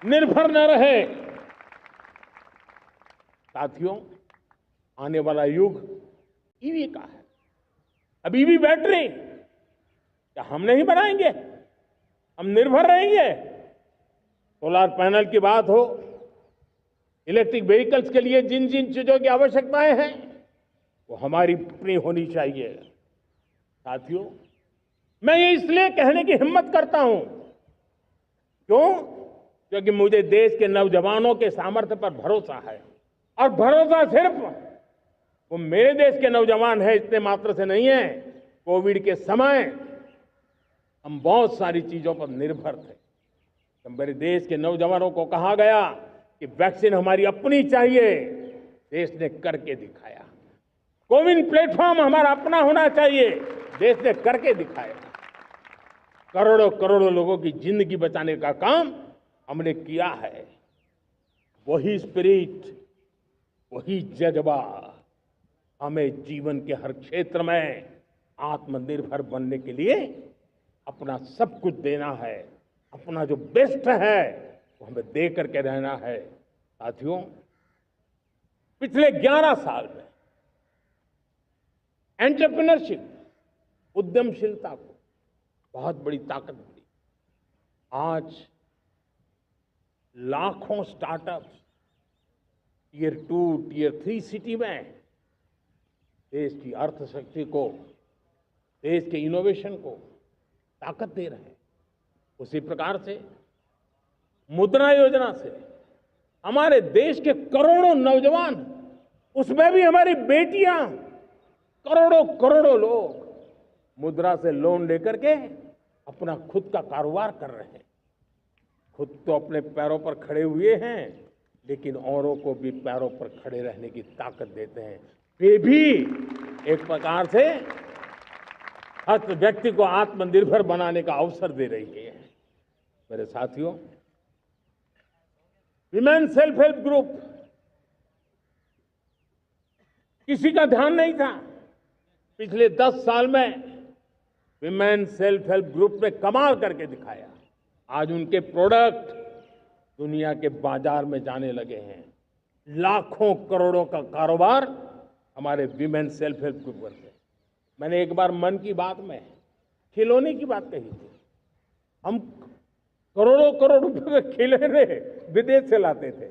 निर्भर न रहे। साथियों, आने वाला युग ईवी का है। अब ईवी बैटरी क्या हम नहीं बनाएंगे? हम निर्भर रहेंगे? सोलर पैनल की बात हो, इलेक्ट्रिक व्हीकल्स के लिए जिन जिन चीजों की आवश्यकताएं हैं, वो हमारी अपनी होनी चाहिए। साथियों, मैं ये इसलिए कहने की हिम्मत करता हूं, क्यों? क्योंकि मुझे देश के नौजवानों के सामर्थ्य पर भरोसा है। और भरोसा सिर्फ वो मेरे देश के नौजवान हैं इतने मात्र से नहीं है। कोविड के समय हम बहुत सारी चीजों पर निर्भर थे। तो मेरे देश के नौजवानों को कहा गया कि वैक्सीन हमारी अपनी चाहिए, देश ने करके दिखाया। कोविन प्लेटफॉर्म हमारा अपना होना चाहिए, देश ने करके दिखाया। करोड़ों करोड़ों लोगों की जिंदगी बचाने का काम हमने किया है। वही स्पिरिट, वही जज्बा हमें जीवन के हर क्षेत्र में आत्मनिर्भर बनने के लिए अपना सब कुछ देना है। अपना जो बेस्ट है वो हमें दे करके रहना है। साथियों, पिछले 11 साल में एंटरप्रेन्योरशिप, उद्यमशीलता को बहुत बड़ी ताकत मिली। आज लाखों स्टार्टअप्स टियर 2, टियर 3 सिटी में देश की अर्थशक्ति को, देश के इनोवेशन को ताकत दे रहे हैं। उसी प्रकार से मुद्रा योजना से हमारे देश के करोड़ों नौजवान, उसमें भी हमारी बेटियां, करोड़ों करोड़ों लोग मुद्रा से लोन लेकर के अपना खुद का कारोबार कर रहे हैं। खुद तो अपने पैरों पर खड़े हुए हैं, लेकिन औरों को भी पैरों पर खड़े रहने की ताकत देते हैं। वे भी एक प्रकार से हर व्यक्ति को आत्मनिर्भर बनाने का अवसर दे रही है। मेरे साथियों, विमेन सेल्फ हेल्प ग्रुप किसी का ध्यान नहीं था। पिछले 10 साल में विमेन सेल्फ हेल्प ग्रुप ने कमाल करके दिखाया। आज उनके प्रोडक्ट दुनिया के बाजार में जाने लगे हैं। लाखों करोड़ों का कारोबार हमारे विमेन सेल्फ हेल्प ग्रुप करते हैं। मैंने एक बार मन की बात में खिलौने की बात कही थी। हम करोड़ों करोड़ रुपए के खिलौने विदेश से लाते थे।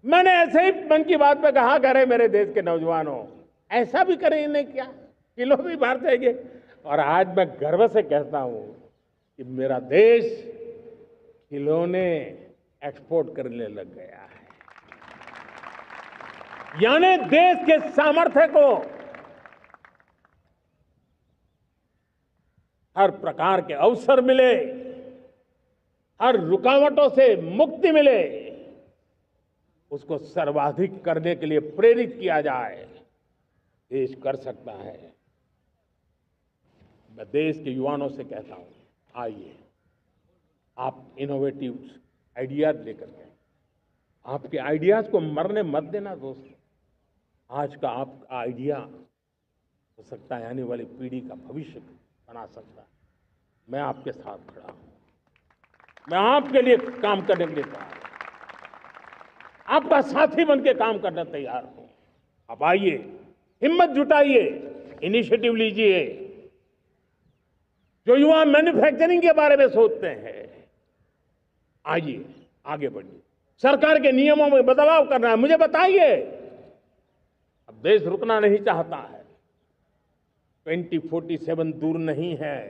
मैंने ऐसे ही मन की बात में कहा, करे मेरे देश के नौजवानों, ऐसा भी करें इन्हें क्या, किलो भी बाहर जाएंगे। और आज मैं गर्व से कहता हूं कि मेरा देश खिलौने एक्सपोर्ट करने लग गया है। यानी देश के सामर्थ्य को हर प्रकार के अवसर मिले, हर रुकावटों से मुक्ति मिले, उसको सर्वाधिक करने के लिए प्रेरित किया जाए। देश कर सकता है। मैं देश के युवाओं से कहता हूं, आइए आप इनोवेटिव आइडियाज लेकर के, आपके आइडियाज को मरने मत देना दोस्त। आज का आपका आइडिया हो सकता है आने वाली पीढ़ी का भविष्य बना सकता है। मैं आपके साथ खड़ा हूं, मैं आपके लिए काम करने के लिए तैयार हूं, आपका साथी बन के काम करने तैयार हूं। आप आइए, हिम्मत जुटाइए, इनिशिएटिव लीजिए। जो युवा मैन्युफैक्चरिंग के बारे में सोचते हैं, आइए आगे बढ़िए। सरकार के नियमों में बदलाव करना है, मुझे बताइए। अब देश रुकना नहीं चाहता है। 2047 दूर नहीं है।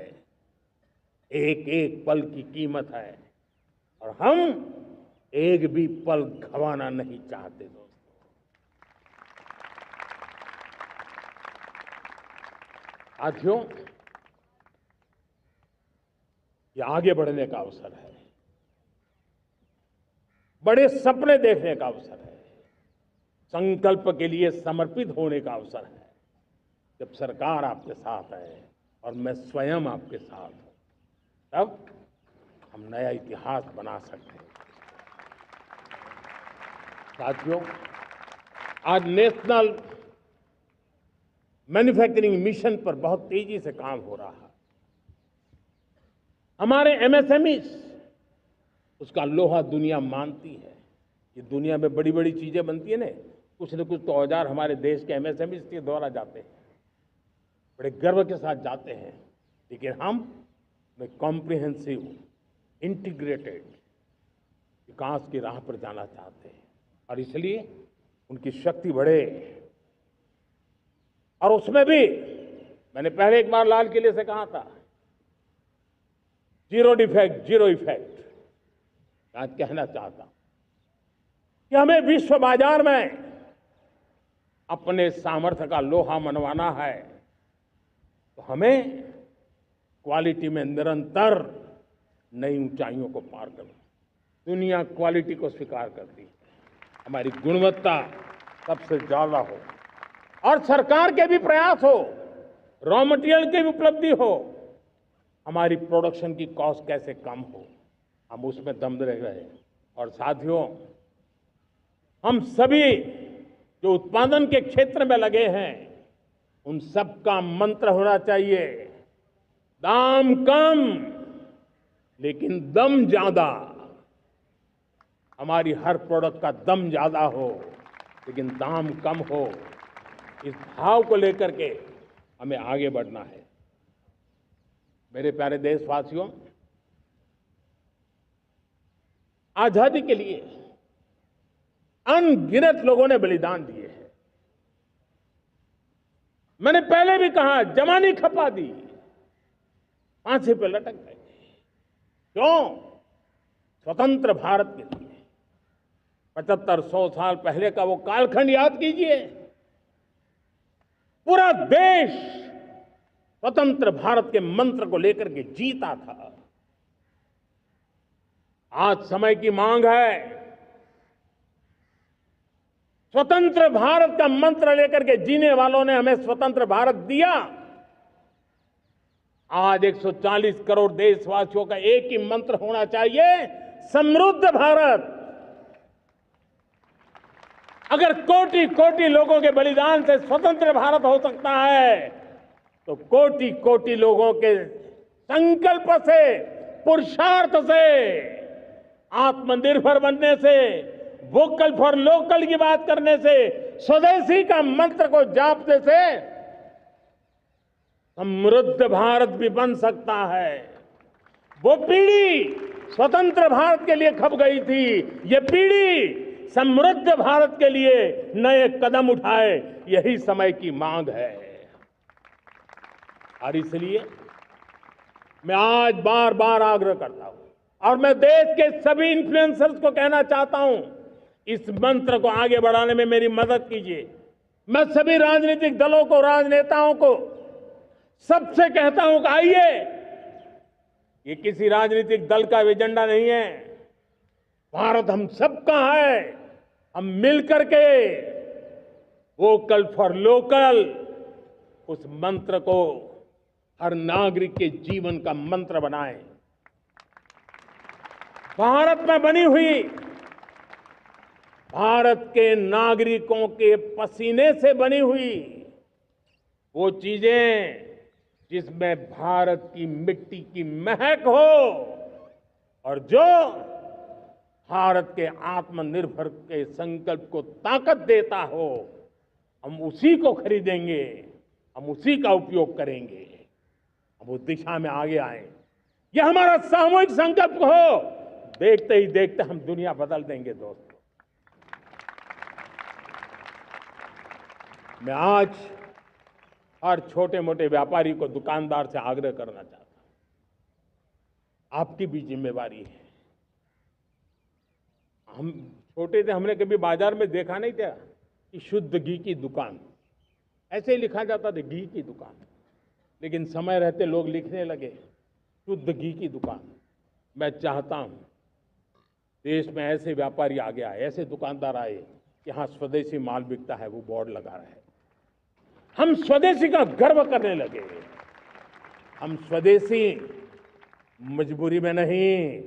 एक एक पल की कीमत है और हम एक भी पल गंवाना नहीं चाहते दोस्तों। साथियों, ये आगे बढ़ने का अवसर है, बड़े सपने देखने का अवसर है, संकल्प के लिए समर्पित होने का अवसर है। जब सरकार आपके साथ है और मैं स्वयं आपके साथ हूं, तब हम नया इतिहास बना सकते हैं। साथियों, आज नेशनल मैन्युफैक्चरिंग मिशन पर बहुत तेजी से काम हो रहा है। हमारे एमएसएमईज, उसका लोहा दुनिया मानती है। ये दुनिया में बड़ी बड़ी चीजें बनती है ना, कुछ न कुछ तो औजार हमारे देश के एमएसएमईज के द्वारा जाते हैं, बड़े गर्व के साथ जाते हैं। लेकिन हम कॉम्प्रिहेंसिव इंटीग्रेटेड विकास की राह पर जाना चाहते हैं और इसलिए उनकी शक्ति बढ़े। और उसमें भी मैंने पहले एक बार लाल किले से कहा था, जीरो डिफेक्ट जीरो इफेक्ट। आज कहना चाहता हूं कि हमें विश्व बाजार में अपने सामर्थ्य का लोहा मनवाना है, तो हमें क्वालिटी में निरंतर नई ऊंचाइयों को पार करना। दुनिया क्वालिटी को स्वीकार करती है, हमारी गुणवत्ता सबसे ज्यादा हो और सरकार के भी प्रयास हो, रॉ मटेरियल की भी उपलब्धि हो, हमारी प्रोडक्शन की कॉस्ट कैसे कम हो, हम उसमें दम रह रहे। और साथियों, हम सभी जो उत्पादन के क्षेत्र में लगे हैं, उन सब का मंत्र होना चाहिए, दाम कम लेकिन दम ज्यादा। हमारी हर प्रोडक्ट का दम ज्यादा हो लेकिन दाम कम हो। इस भाव को लेकर के हमें आगे बढ़ना है। मेरे प्यारे देशवासियों, आजादी के लिए अनगिनत लोगों ने बलिदान दिए हैं। मैंने पहले भी कहा, जवानी खपा दी, फांसी पे लटक गए। क्यों? स्वतंत्र भारत के लिए। 75-100 साल पहले का वो कालखंड याद कीजिए। पूरा देश स्वतंत्र भारत के मंत्र को लेकर के जीता था। आज समय की मांग है, स्वतंत्र भारत का मंत्र लेकर के जीने वालों ने हमें स्वतंत्र भारत दिया। आज 140 करोड़ देशवासियों का एक ही मंत्र होना चाहिए, समृद्ध भारत। अगर कोटि कोटि लोगों के बलिदान से स्वतंत्र भारत हो सकता है, तो कोटि कोटि लोगों के संकल्प से, पुरुषार्थ से, आत्मनिर्भर बनने से, वोकल फॉर लोकल की बात करने से, स्वदेशी का मंत्र को जापने से समृद्ध भारत भी बन सकता है। वो पीढ़ी स्वतंत्र भारत के लिए खप गई थी, ये पीढ़ी समृद्ध भारत के लिए नए कदम उठाए, यही समय की मांग है। और इसलिए मैं आज बार बार आग्रह करता हूं, और मैं देश के सभी इन्फ्लुएंसर्स को कहना चाहता हूं, इस मंत्र को आगे बढ़ाने में मेरी मदद कीजिए। मैं सभी राजनीतिक दलों को, राजनेताओं को सबसे कहता हूं कि आइए, ये किसी राजनीतिक दल का एजेंडा नहीं है, भारत हम सबका है। हम मिलकर के वोकल फॉर लोकल उस मंत्र को हर नागरिक के जीवन का मंत्र बनाएं। भारत में बनी हुई, भारत के नागरिकों के पसीने से बनी हुई वो चीजें जिसमें भारत की मिट्टी की महक हो और जो भारत के आत्मनिर्भर के संकल्प को ताकत देता हो, हम उसी को खरीदेंगे, हम उसी का उपयोग करेंगे, हम उस दिशा में आगे आए। यह हमारा सामूहिक संकल्प हो, देखते ही देखते हम दुनिया बदल देंगे। दोस्तों, मैं आज हर छोटे मोटे व्यापारी को, दुकानदार से आग्रह करना चाहता हूं, आपकी भी जिम्मेवारी है। हम छोटे थे, हमने कभी बाजार में देखा नहीं था कि शुद्ध घी की दुकान, ऐसे ही लिखा जाता था घी की दुकान, लेकिन समय रहते लोग लिखने लगे शुद्ध घी की दुकान। मैं चाहता हूं देश में ऐसे व्यापारी आगे आए, ऐसे दुकानदार आए कि हाँ स्वदेशी माल बिकता है, वो बोर्ड लगा रहे हैं। हम स्वदेशी का गर्व करने लगे। हम स्वदेशी मजबूरी में नहीं,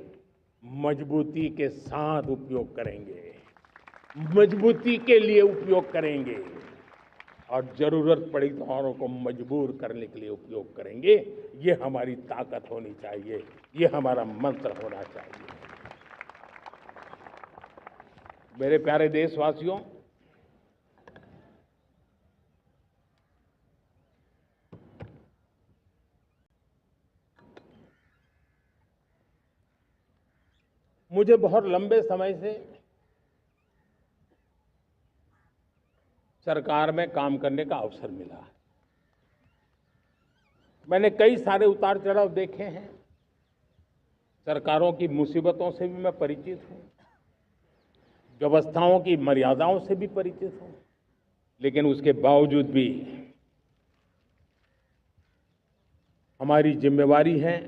मजबूती के साथ उपयोग करेंगे, मजबूती के लिए उपयोग करेंगे, और जरूरत पड़ी तो औरों को मजबूर करने के लिए उपयोग करेंगे। ये हमारी ताकत होनी चाहिए, ये हमारा मंत्र होना चाहिए। मेरे प्यारे देशवासियों, मुझे बहुत लंबे समय से सरकार में काम करने का अवसर मिला है। मैंने कई सारे उतार चढ़ाव देखे हैं, सरकारों की मुसीबतों से भी मैं परिचित हूं, व्यवस्थाओं की मर्यादाओं से भी परिचित हूं, लेकिन उसके बावजूद भी हमारी जिम्मेवारी है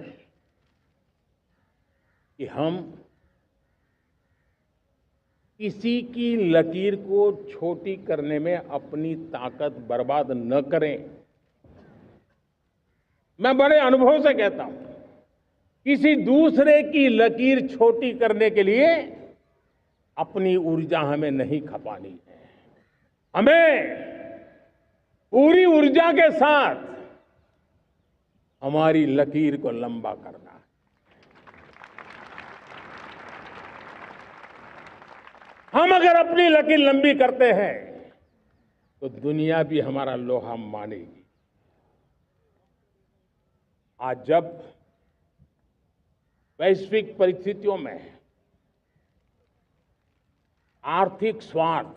कि हम किसी की लकीर को छोटी करने में अपनी ताकत बर्बाद न करें। मैं बड़े अनुभव से कहता हूं, किसी दूसरे की लकीर छोटी करने के लिए अपनी ऊर्जा हमें नहीं खपानी है। हमें पूरी ऊर्जा के साथ हमारी लकीर को लंबा करना है। हम अगर अपनी लकीर लंबी करते हैं तो दुनिया भी हमारा लोहा मानेगी। आज जब वैश्विक परिस्थितियों में आर्थिक स्वार्थ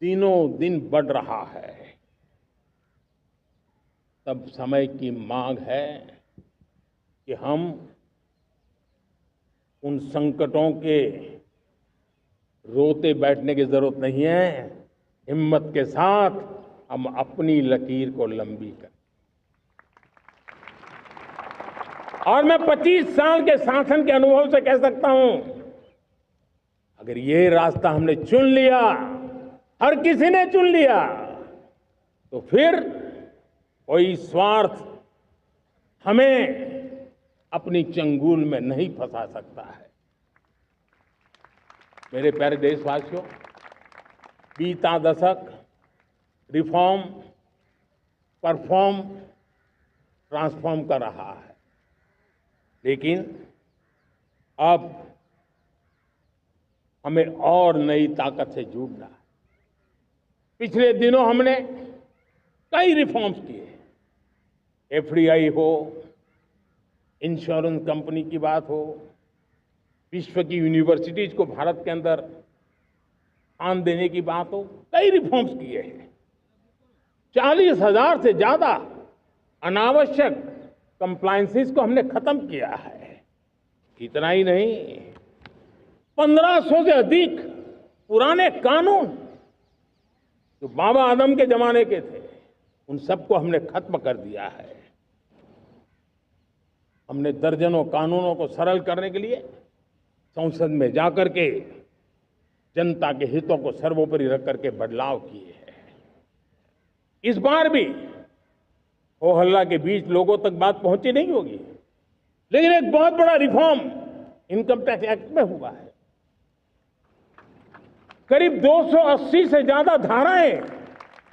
दिनों दिन बढ़ रहा है, तब समय की मांग है कि हम उन संकटों के रोते बैठने की जरूरत नहीं है, हिम्मत के साथ हम अपनी लकीर को लंबी करें। और मैं 25 साल के शासन के अनुभव से कह सकता हूं, अगर ये रास्ता हमने चुन लिया, हर किसी ने चुन लिया, तो फिर कोई स्वार्थ हमें अपनी चंगुल में नहीं फंसा सकता है। मेरे प्यारे देशवासियों, बीता दशक रिफॉर्म, परफॉर्म, ट्रांसफॉर्म कर रहा है, लेकिन अब हमें और नई ताकत से जुड़ना है। पिछले दिनों हमने कई रिफॉर्म्स किए, एफडीआई हो, इंश्योरेंस कंपनी की बात हो, विश्व की यूनिवर्सिटीज को भारत के अंदर स्थान देने की बात हो, कई रिफॉर्म्स किए हैं। 40,000 से ज्यादा अनावश्यक कंप्लायंसेस को हमने खत्म किया है। इतना ही नहीं, 1500 से अधिक पुराने कानून जो बाबा आदम के जमाने के थे, उन सबको हमने खत्म कर दिया है। हमने दर्जनों कानूनों को सरल करने के लिए संसद में जाकर के जनता के हितों को सर्वोपरि रख करके बदलाव किए हैं। इस बार भी हो हल्ला के बीच लोगों तक बात पहुंची नहीं होगी, लेकिन एक बहुत बड़ा रिफॉर्म इनकम टैक्स एक्ट में हुआ है। करीब 280 से ज्यादा धाराएं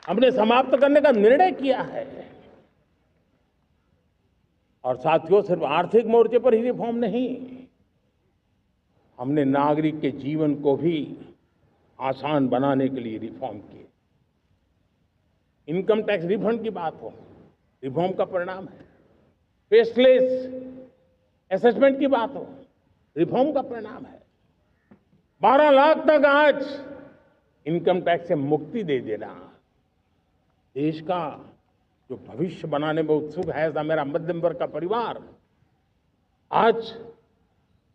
हमने समाप्त करने का निर्णय किया है। और साथियों, सिर्फ आर्थिक मोर्चे पर ही रिफॉर्म नहीं, हमने नागरिक के जीवन को भी आसान बनाने के लिए रिफॉर्म किए। इनकम टैक्स रिफंड की बात हो, रिफॉर्म का परिणाम है। फेसलेस असेसमेंट की बात हो, रिफॉर्म का परिणाम है। 12 लाख तक आज इनकम टैक्स से मुक्ति दे देना, देश का जो भविष्य बनाने में उत्सुक है ऐसा मेरा मध्यम वर्ग का परिवार आज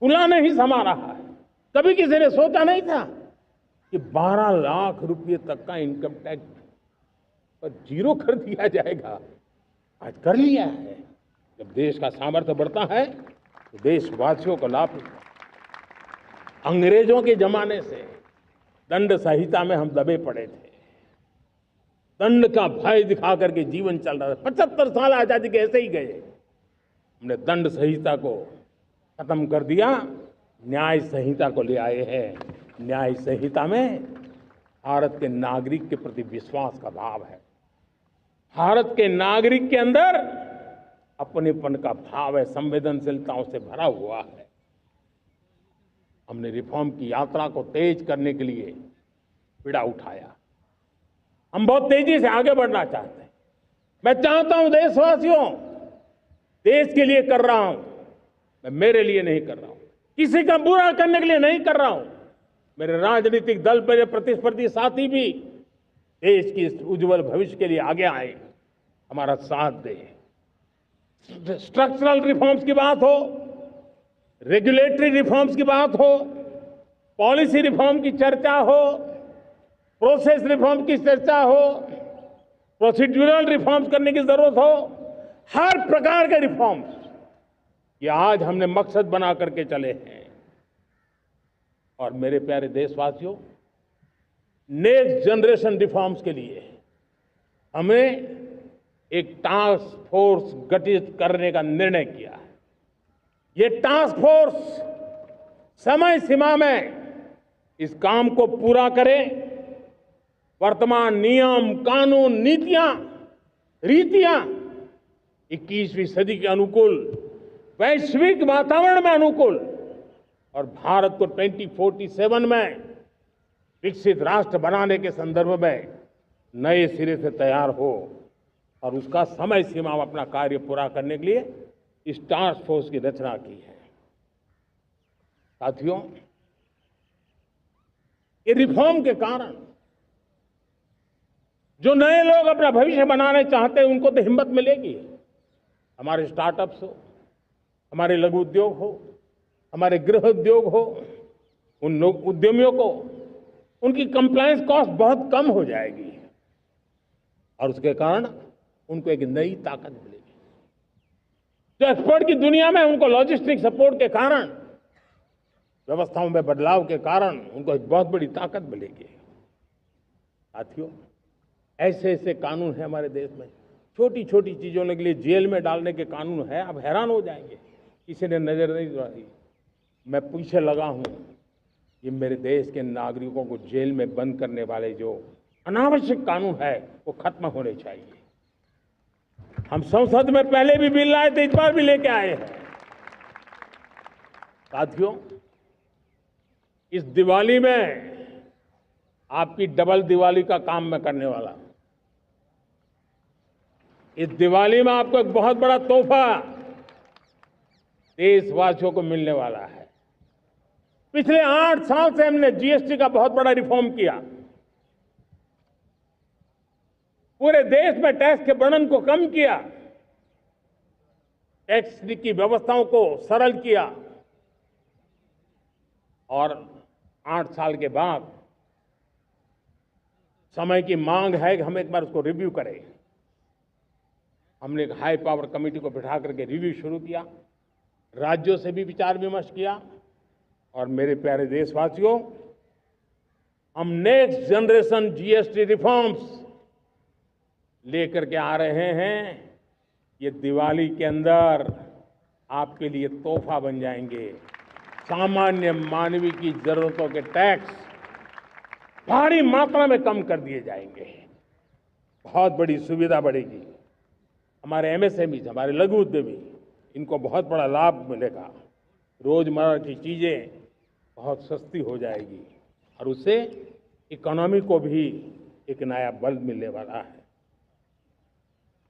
पुला नहीं समा रहा है। कभी किसी ने सोचा नहीं था कि 12 लाख रुपए तक का इनकम टैक्स पर जीरो कर दिया जाएगा। आज कर लिया है। जब देश का सामर्थ्य बढ़ता है तो देशवासियों को लाभ मिलता है। अंग्रेजों के जमाने से दंड संहिता में हम दबे पड़े थे, दंड का भय दिखा करके जीवन चल रहा था। 75 साल आजादी के ऐसे ही गए। हमने दंड संहिता को खत्म कर दिया, न्याय संहिता को ले आए हैं। न्याय संहिता में भारत के नागरिक के प्रति विश्वास का भाव है, भारत के नागरिक के अंदर अपनेपन का भाव है, संवेदनशीलताओं से भरा हुआ है। हमने रिफॉर्म की यात्रा को तेज करने के लिए बीड़ा उठाया। हम बहुत तेजी से आगे बढ़ना चाहते हैं। मैं चाहता हूं देशवासियों, देश के लिए कर रहा हूं, मैं मेरे लिए नहीं कर रहा हूं, किसी का बुरा करने के लिए नहीं कर रहा हूं। मेरे राजनीतिक दल, मेरे प्रतिस्पर्धी साथी भी देश की इस उज्जवल भविष्य के लिए आगे आए, हमारा साथ दें। स्ट्रक्चरल रिफॉर्म्स की बात हो, रेगुलेटरी रिफॉर्म्स की बात हो, पॉलिसी रिफॉर्म की चर्चा हो, प्रोसेस रिफॉर्म की चर्चा हो, प्रोसीड्यूरल रिफॉर्म्स करने की जरूरत हो, हर प्रकार के रिफॉर्म्स ये आज हमने मकसद बना करके चले हैं। और मेरे प्यारे देशवासियों, नेक्स्ट जनरेशन रिफॉर्म्स के लिए हमें एक टास्क फोर्स गठित करने का निर्णय किया है। ये टास्क फोर्स समय सीमा में इस काम को पूरा करे, वर्तमान नियम, कानून, नीतियां, रीतियां 21वीं सदी के अनुकूल, वैश्विक वातावरण में अनुकूल और भारत को 2047 में विकसित राष्ट्र बनाने के संदर्भ में नए सिरे से तैयार हो और उसका समय सीमा में अपना कार्य पूरा करने के लिए इस टास्क फोर्स की रचना की है। साथियों, ये रिफॉर्म के कारण जो नए लोग अपना भविष्य बनाने चाहते हैं उनको तो हिम्मत मिलेगी। हमारे स्टार्टअप्स हो, हमारे लघु उद्योग हो, हमारे गृह उद्योग हो, उन लोग उद्यमियों को उनकी कंप्लायंस कॉस्ट बहुत कम हो जाएगी और उसके कारण उनको एक नई ताकत मिलेगी। जो एक्सपोर्ट की दुनिया में उनको लॉजिस्टिक सपोर्ट के कारण, व्यवस्थाओं में बदलाव के कारण उनको एक बहुत बड़ी ताकत मिलेगी। साथियों, ऐसे ऐसे कानून है हमारे देश में, छोटी छोटी चीजों के लिए जेल में डालने के कानून है। आप हैरान हो जाएंगे, किसी ने नजर नहीं दौड़ाई। मैं पीछे लगा हूं ये मेरे देश के नागरिकों को जेल में बंद करने वाले जो अनावश्यक कानून है वो खत्म होने चाहिए। हम संसद में पहले भी बिल लाए थे, इस बार भी लेके आए हैं। साथियों, इस दिवाली में आपकी डबल दिवाली का काम मैं करने वाला हूं। इस दिवाली में आपको एक बहुत बड़ा तोहफा देशवासियों को मिलने वाला है। पिछले 8 साल से हमने जीएसटी का बहुत बड़ा रिफॉर्म किया। पूरे देश में टैक्स के बर्डन को कम किया, टैक्स की व्यवस्थाओं को सरल किया और 8 साल के बाद समय की मांग है कि हम एक बार उसको रिव्यू करें। हमने एक हाई पावर कमेटी को बिठा करके रिव्यू शुरू किया, राज्यों से भी विचार विमर्श किया और मेरे प्यारे देशवासियों, हम नेक्स्ट जनरेशन जीएसटी रिफॉर्म्स लेकर के आ रहे हैं। ये दिवाली के अंदर आपके लिए तोहफा बन जाएंगे। सामान्य मानवीय की जरूरतों के टैक्स भारी मात्रा में कम कर दिए जाएंगे। बहुत बड़ी सुविधा बढ़ेगी। हमारे एमएसएमई, हमारे लघु उद्यमी, इनको बहुत बड़ा लाभ मिलेगा। रोजमर्रा की चीजें बहुत सस्ती हो जाएगी और उससे इकोनॉमी को भी एक नया बल मिलने वाला है।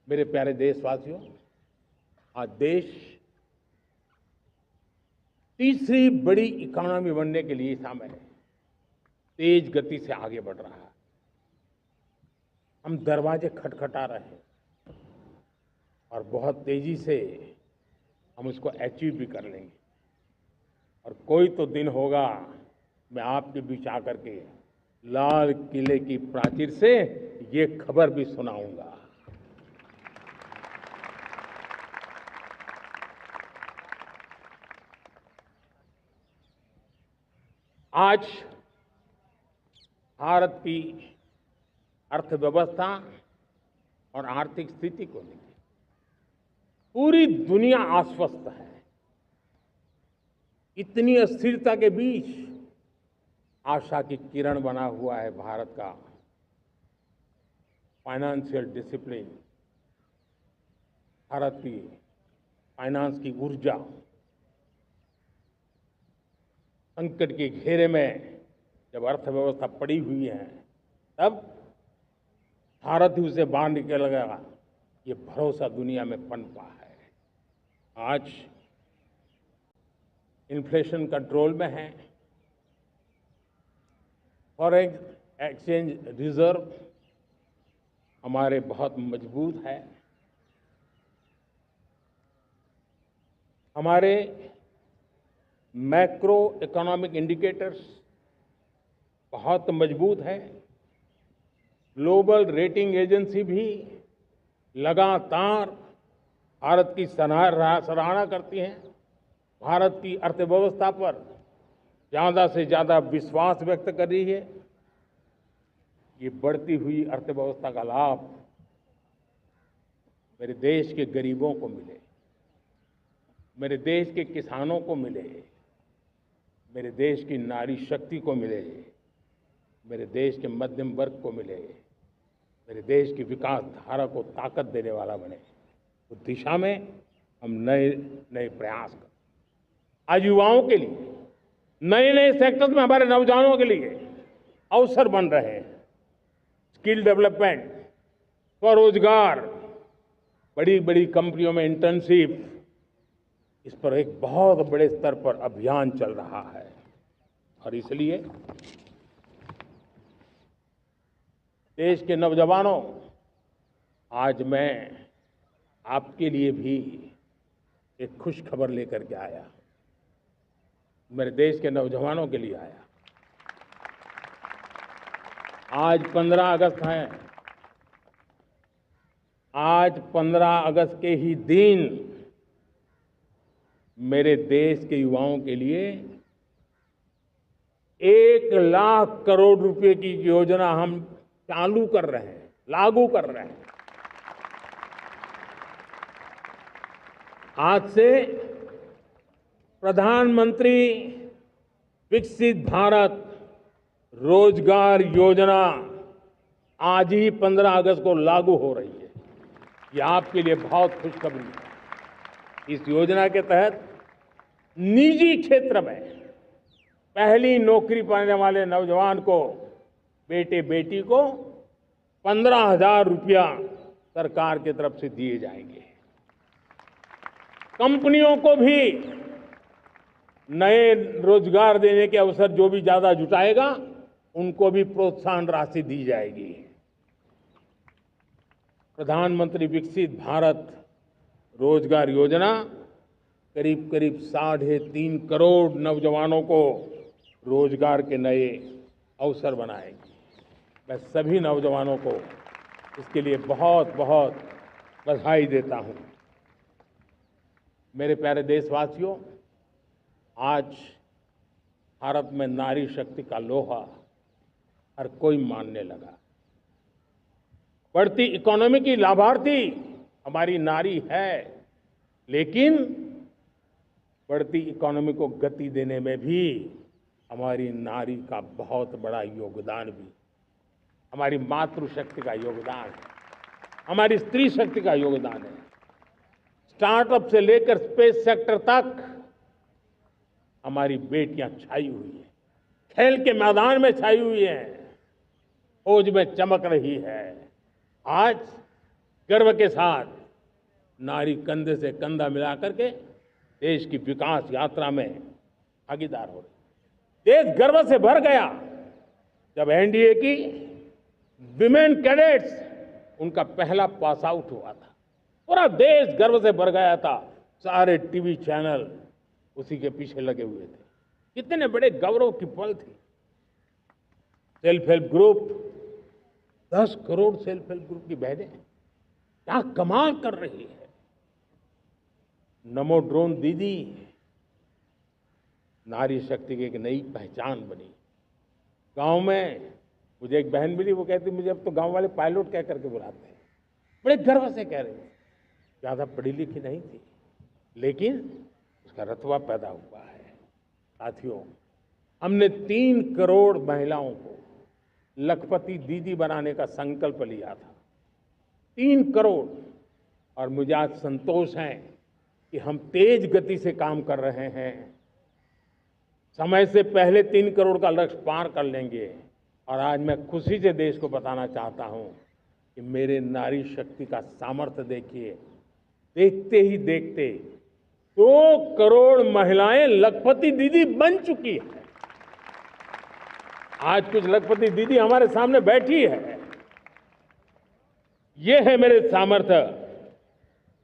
मेरे प्यारे देशवासियों, आज देश तीसरी बड़ी इकोनॉमी बनने के लिए समय है, तेज गति से आगे बढ़ रहा है। हम दरवाजे खटखटा रहे हैं और बहुत तेजी से हम उसको अचीव भी कर लेंगे। और कोई तो दिन होगा मैं आपके बीच आकर के लाल किले की प्राचीर से ये खबर भी सुनाऊंगा। आज भारत की अर्थव्यवस्था और आर्थिक स्थिति को लेकर पूरी दुनिया आश्वस्त है। इतनी अस्थिरता के बीच आशा की किरण बना हुआ है भारत का फाइनेंशियल डिसिप्लिन, भारत की फाइनेंस की ऊर्जा। संकट के घेरे में जब अर्थव्यवस्था पड़ी हुई है, तब भारत ही उसे बाहर निकलेगा, ये भरोसा दुनिया में पनपा है। आज इन्फ्लेशन कंट्रोल में है, फॉरेन एक्सचेंज रिजर्व हमारे बहुत मजबूत है, हमारे मैक्रो इकोनॉमिक इंडिकेटर्स बहुत मजबूत है। ग्लोबल रेटिंग एजेंसी भी लगातार भारत की सराहना करती हैं, भारत की अर्थव्यवस्था पर ज़्यादा से ज़्यादा विश्वास व्यक्त कर रही है। ये बढ़ती हुई अर्थव्यवस्था का लाभ मेरे देश के गरीबों को मिले, मेरे देश के किसानों को मिले, मेरे देश की नारी शक्ति को मिले, मेरे देश के मध्यम वर्ग को मिले, मेरे देश की विकास धारा को ताकत देने वाला बने। उस दिशा में हम नए नए प्रयास करें। आज युवाओं के लिए नए नए सेक्टर्स में हमारे नौजवानों के लिए अवसर बन रहे हैं। स्किल डेवलपमेंट, स्वरोजगार, बड़ी बड़ी कंपनियों में इंटर्नशिप, इस पर एक बहुत बड़े स्तर पर अभियान चल रहा है। और इसलिए देश के नौजवानों, आज मैं आपके लिए भी एक खुश खबर लेकर के आया। मेरे देश के नौजवानों के लिए आया। आज 15 अगस्त है। आज 15 अगस्त के ही दिन मेरे देश के युवाओं के लिए 1 लाख करोड़ रुपए की योजना हम चालू कर रहे हैं, लागू कर रहे हैं। आज से प्रधानमंत्री विकसित भारत रोजगार योजना आज ही 15 अगस्त को लागू हो रही है। ये आपके लिए बहुत खुशखबरी है। इस योजना के तहत निजी क्षेत्र में पहली नौकरी पाने वाले नौजवान को, बेटे बेटी को 15,000 रुपया सरकार की तरफ से दिए जाएंगे। कंपनियों को भी नए रोजगार देने के अवसर जो भी ज्यादा जुटाएगा, उनको भी प्रोत्साहन राशि दी जाएगी। प्रधानमंत्री विकसित भारत रोजगार योजना करीब करीब 3.5 करोड़ नौजवानों को रोजगार के नए अवसर बनाएगी। मैं सभी नौजवानों को इसके लिए बहुत बहुत बधाई देता हूं। मेरे प्यारे देशवासियों, आज भारत में नारी शक्ति का लोहा हर कोई मानने लगा। बढ़ती इकोनॉमी की लाभार्थी हमारी नारी है, लेकिन बढ़ती इकोनॉमी को गति देने में भी हमारी नारी का बहुत बड़ा योगदान भी, हमारी मातृशक्ति का योगदान है, हमारी स्त्री शक्ति का योगदान है। स्टार्टअप से लेकर स्पेस सेक्टर तक हमारी बेटियां छाई हुई हैं, खेल के मैदान में छाई हुई हैं, फौज में चमक रही है। आज गर्व के साथ नारी कंधे से कंधा मिला करके देश की विकास यात्रा में भागीदार हो रही। देश गर्व से भर गया जब एनडीए की विमेन कैडेट्स उनका पहला पास आउट हुआ था। पूरा देश गर्व से भर गया था। सारे टीवी चैनल उसी के पीछे लगे हुए थे। कितने बड़े गौरव की पल थी। Self help group, 10 crore self help group की बहनें क्या कमाल कर रही है। नमो ड्रोन दीदी नारी शक्ति की एक नई पहचान बनी। गांव में मुझे एक बहन मिली, वो कहती मुझे अब तो गांव वाले पायलट कह करके बुलाते हैं। बड़े गर्व से कह रहे हैं। ज्यादा पढ़ी लिखी नहीं थी, लेकिन उसका रतबा पैदा हुआ है। साथियों, हमने 3 करोड़ महिलाओं को लखपति दीदी बनाने का संकल्प लिया था। 3 करोड़। और मुझे आज संतोष है कि हम तेज गति से काम कर रहे हैं। समय से पहले 3 करोड़ का लक्ष्य पार कर लेंगे। और आज मैं खुशी से देश को बताना चाहता हूं कि मेरे नारी शक्ति का सामर्थ्य देखिए। देखते ही देखते 2 करोड़ महिलाएं लखपति दीदी बन चुकी है। आज कुछ लखपति दीदी हमारे सामने बैठी है। ये है मेरे सामर्थ्य।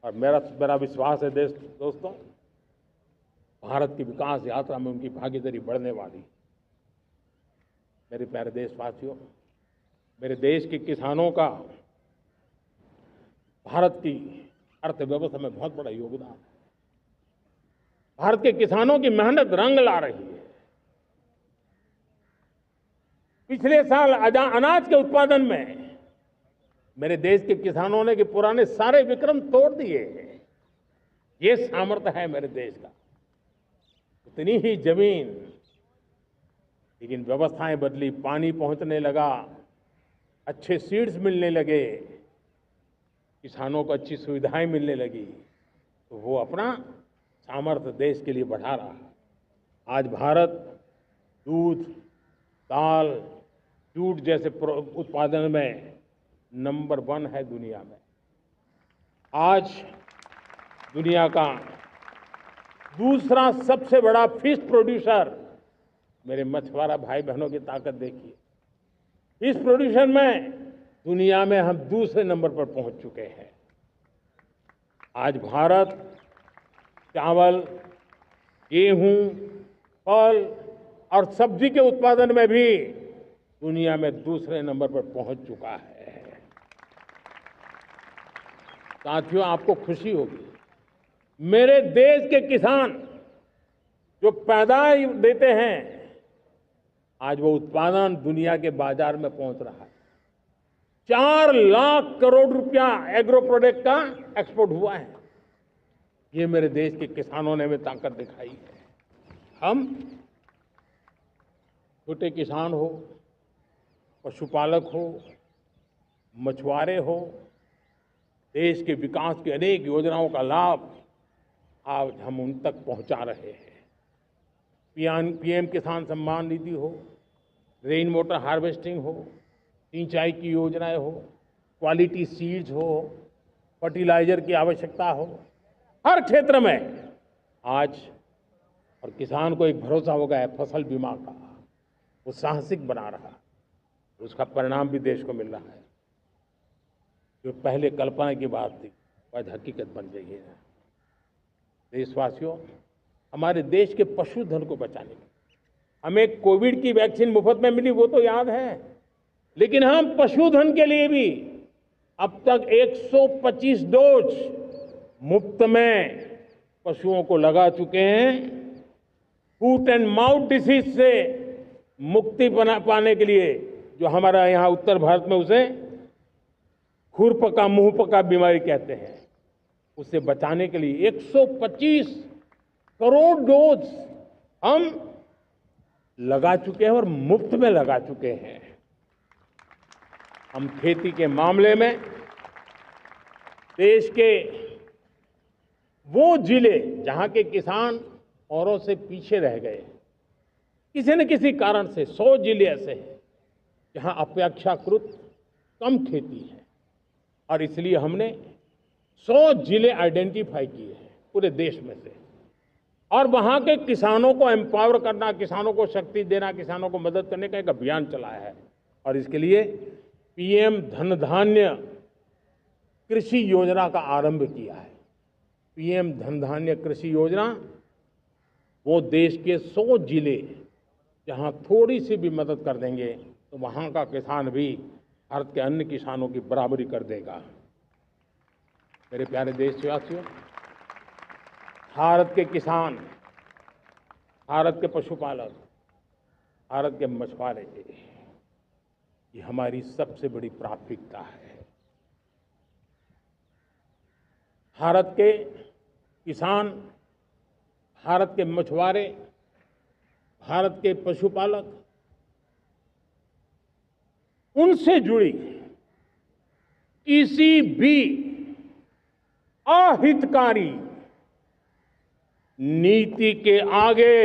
और मेरा विश्वास है दोस्तों, भारत की विकास यात्रा में उनकी भागीदारी बढ़ने वाली। मेरे प्यारे देशवासियों, मेरे देश के किसानों का भारत की अर्थव्यवस्था में बहुत बड़ा योगदान है। भारत के किसानों की मेहनत रंग ला रही है। पिछले साल अनाज के उत्पादन में मेरे देश के किसानों ने के पुराने सारे विक्रम तोड़ दिए। ये सामर्थ्य है मेरे देश का। इतनी ही जमीन, लेकिन व्यवस्थाएं बदली, पानी पहुंचने लगा, अच्छे सीड्स मिलने लगे, किसानों को अच्छी सुविधाएं मिलने लगी, तो वो अपना सामर्थ्य देश के लिए बढ़ा रहा है। आज भारत दूध, दाल, जूट जैसे उत्पादन में नंबर 1 है दुनिया में। आज दुनिया का दूसरा सबसे बड़ा फिश प्रोड्यूसर। मेरे मछुआरा भाई बहनों की ताकत देखिए। फिश प्रोड्यूसन में दुनिया में हम दूसरे नंबर पर पहुंच चुके हैं। आज भारत चावल, गेहूं, फल और सब्जी के उत्पादन में भी दुनिया में दूसरे नंबर पर पहुंच चुका है। साथियों, आपको खुशी होगी, मेरे देश के किसान जो पैदावार देते हैं, आज वो उत्पादन दुनिया के बाजार में पहुंच रहा है। 4 लाख करोड़ रुपया एग्रो प्रोडक्ट का एक्सपोर्ट हुआ है। ये मेरे देश के किसानों ने भी ताकत दिखाई है। हम छोटे किसान हो, पशुपालक हो, मछुआरे हो, देश के विकास की अनेक योजनाओं का लाभ आज हम उन तक पहुंचा रहे हैं। पीएम किसान सम्मान निधि हो, रेन वाटर हार्वेस्टिंग हो, सिंचाई की योजनाएं हो, क्वालिटी सीड्स हो, फर्टिलाइजर की आवश्यकता हो, हर क्षेत्र में आज और किसान को एक भरोसा हो गया है फसल बीमा का, वो साहसिक बना रहा, उसका परिणाम भी देश को मिल रहा है। जो पहले कल्पना की बात थी आज हकीकत बन गई है। देशवासियों, हमारे देश के पशुधन को बचाने के हमें कोविड की वैक्सीन मुफ्त में मिली, वो तो याद है, लेकिन हम पशुधन के लिए भी अब तक 125 डोज मुफ्त में पशुओं को लगा चुके हैं। फूट एंड माउथ डिसीज से मुक्ति पाने के लिए, जो हमारा यहाँ उत्तर भारत में उसे खुरपका मुंहपका बीमारी कहते हैं, उससे बचाने के लिए 125 करोड़ डोज हम लगा चुके हैं और मुफ्त में लगा चुके हैं। हम खेती के मामले में देश के वो जिले जहां के किसान औरों से पीछे रह गए, किसी न किसी कारण से 100 जिले ऐसे हैं जहां अपेक्षाकृत कम खेती है, और इसलिए हमने 100 जिले आइडेंटिफाई किए हैं पूरे देश में से, और वहां के किसानों को एम्पावर करना, किसानों को शक्ति देना, किसानों को मदद करने का एक अभियान चलाया है। और इसके लिए पीएम धन धान्य कृषि योजना का आरंभ किया है। पीएम धन धान्य कृषि योजना वो देश के 100 जिले जहां थोड़ी सी भी मदद कर देंगे तो वहां का किसान भी भारत के अन्य किसानों की बराबरी कर देगा। मेरे प्यारे देशवासियों, भारत के किसान, भारत के पशुपालक, भारत के मछुआरे, ये हमारी सबसे बड़ी प्राथमिकता है। भारत के किसान, भारत के मछुआरे, भारत के पशुपालक, उनसे जुड़ी किसी भी अहितकारी नीति के आगे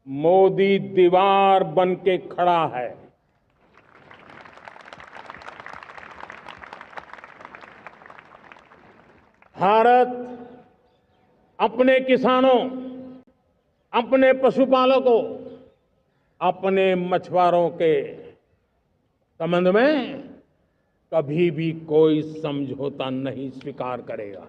मोदी दीवार बन के खड़ा है। भारत अपने किसानों, अपने पशुपालकों, अपने मछुआरों के संबंध में कभी भी कोई समझौता नहीं स्वीकार करेगा।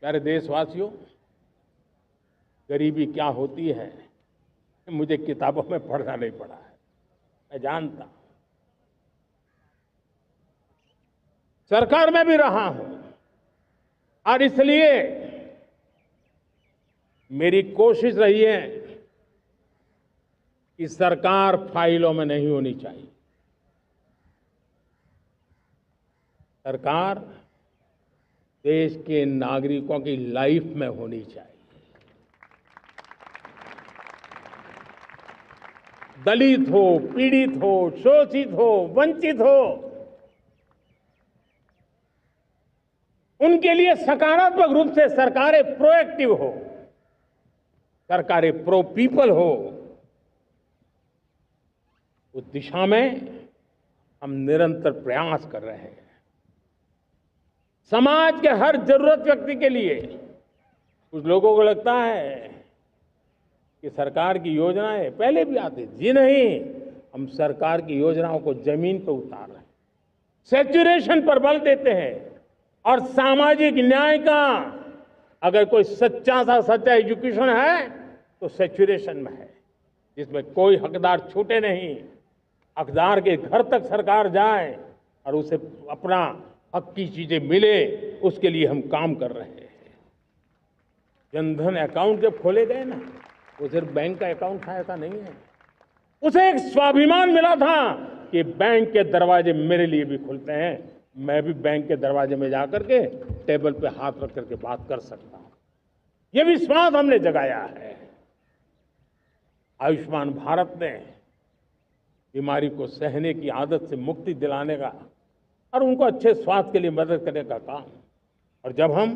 प्यारे देशवासियों, गरीबी क्या होती है मुझे किताबों में पढ़ना नहीं पड़ा है, मैं जानता, सरकार में भी रहा हूं, और इसलिए मेरी कोशिश रही है कि सरकार फाइलों में नहीं होनी चाहिए। सरकार देश के नागरिकों की लाइफ में होनी चाहिए। दलित हो, पीड़ित हो, शोषित हो, वंचित हो, उनके लिए सकारात्मक रूप से सरकारें प्रोएक्टिव हो, सरकारें प्रो पीपल हो, उस दिशा में हम निरंतर प्रयास कर रहे हैं। समाज के हर जरूरत व्यक्ति के लिए, कुछ लोगों को लगता है कि सरकार की योजनाएं पहले भी आती थी, जी नहीं, हम सरकार की योजनाओं को जमीन पर उतार रहे हैं, सैचुरेशन पर बल देते हैं, और सामाजिक न्याय का अगर कोई सच्चा एजुकेशन है तो सैचुरेशन में है, जिसमें कोई हकदार छूटे नहीं, हकदार के घर तक सरकार जाए और उसे अपना हक की चीजें मिले, उसके लिए हम काम कर रहे हैं। जनधन अकाउंट जब खोले गए ना, वो सिर्फ बैंक का अकाउंट था ऐसा नहीं है, उसे एक स्वाभिमान मिला था कि बैंक के दरवाजे मेरे लिए भी खुलते हैं, मैं भी बैंक के दरवाजे में जाकर के टेबल पे हाथ रख करके बात कर सकता हूं। ये विश्वास हमने जगाया है। आयुष्मान भारत ने बीमारी को सहने की आदत से मुक्ति दिलाने का और उनको अच्छे स्वास्थ्य के लिए मदद करने का काम। और जब हम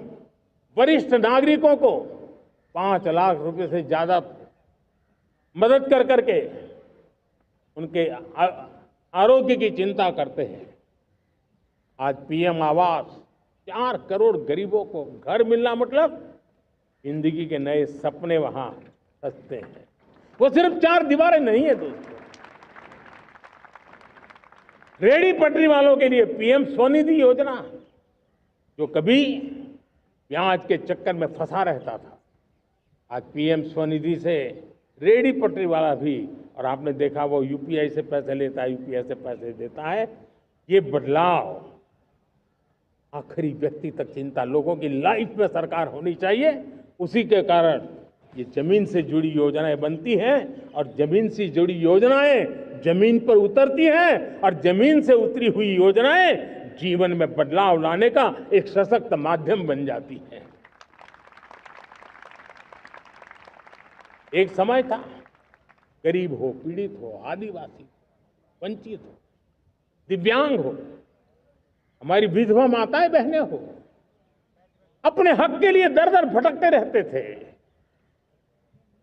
वरिष्ठ नागरिकों को 5 लाख रुपए से ज्यादा मदद कर करके उनके आरोग्य की चिंता करते हैं। आज पीएम आवास 4 करोड़ गरीबों को घर मिलना मतलब जिंदगी के नए सपने वहां सजते हैं। वो सिर्फ 4 दीवारें नहीं है दोस्तों। रेहड़ी पटरी वालों के लिए पीएम स्वनिधि योजना, जो कभी ब्याज के चक्कर में फंसा रहता था, आज पीएम स्वनिधि से रेहड़ी पटरी वाला भी, और आपने देखा वो यूपीआई से पैसे लेता है, यूपीआई से पैसे देता है। ये बदलाव आखिरी व्यक्ति तक चिंता लोगों की लाइफ में सरकार होनी चाहिए। उसी के कारण ये जमीन से जुड़ी योजनाएं बनती हैं और जमीन से जुड़ी योजनाएं जमीन पर उतरती हैं और जमीन से उतरी हुई योजनाएं जीवन में बदलाव लाने का एक सशक्त माध्यम बन जाती हैं। एक समय था गरीब हो, पीड़ित हो, आदिवासी हो, वंचित हो, दिव्यांग हो, हमारी विधवा माताएं बहनें हो, अपने हक के लिए दर दर भटकते रहते थे।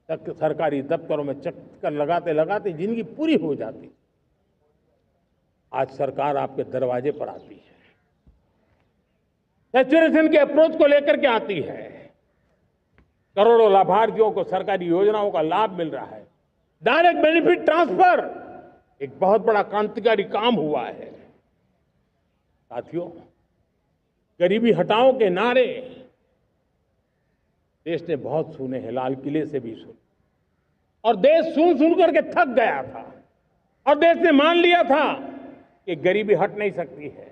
सरकारी दफ्तरों में चक्कर लगाते लगाते जिंदगी पूरी हो जाती। आज सरकार आपके दरवाजे पर आती है, सैचुरेशन के अप्रोच को लेकर के आती है। करोड़ों लाभार्थियों को सरकारी योजनाओं का लाभ मिल रहा है। डायरेक्ट बेनिफिट ट्रांसफर एक बहुत बड़ा क्रांतिकारी काम हुआ है। साथियों, गरीबी हटाओ के नारे देश ने बहुत सुने हैं, लाल किले से भी सुने, और देश सुन सुन करके थक गया था और देश ने मान लिया था कि गरीबी हट नहीं सकती है।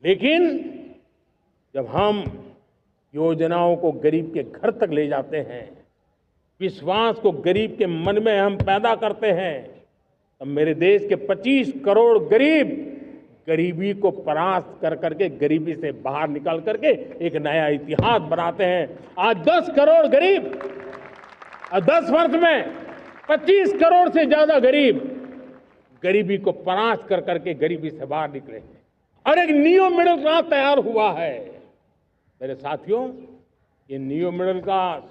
लेकिन जब हम योजनाओं को गरीब के घर तक ले जाते हैं, विश्वास को गरीब के मन में हम पैदा करते हैं, तब मेरे देश के 25 करोड़ गरीब गरीबी को परास्त कर करके, गरीबी से बाहर निकल करके एक नया इतिहास बनाते हैं। आज 10 करोड़ गरीब और 10 वर्ष में 25 करोड़ से ज्यादा गरीब गरीबी को परास्त कर करके गरीबी से बाहर निकले हैं और एक न्यू मिडिल क्लास तैयार हुआ है। मेरे साथियों, ये न्यू मिडिल क्लास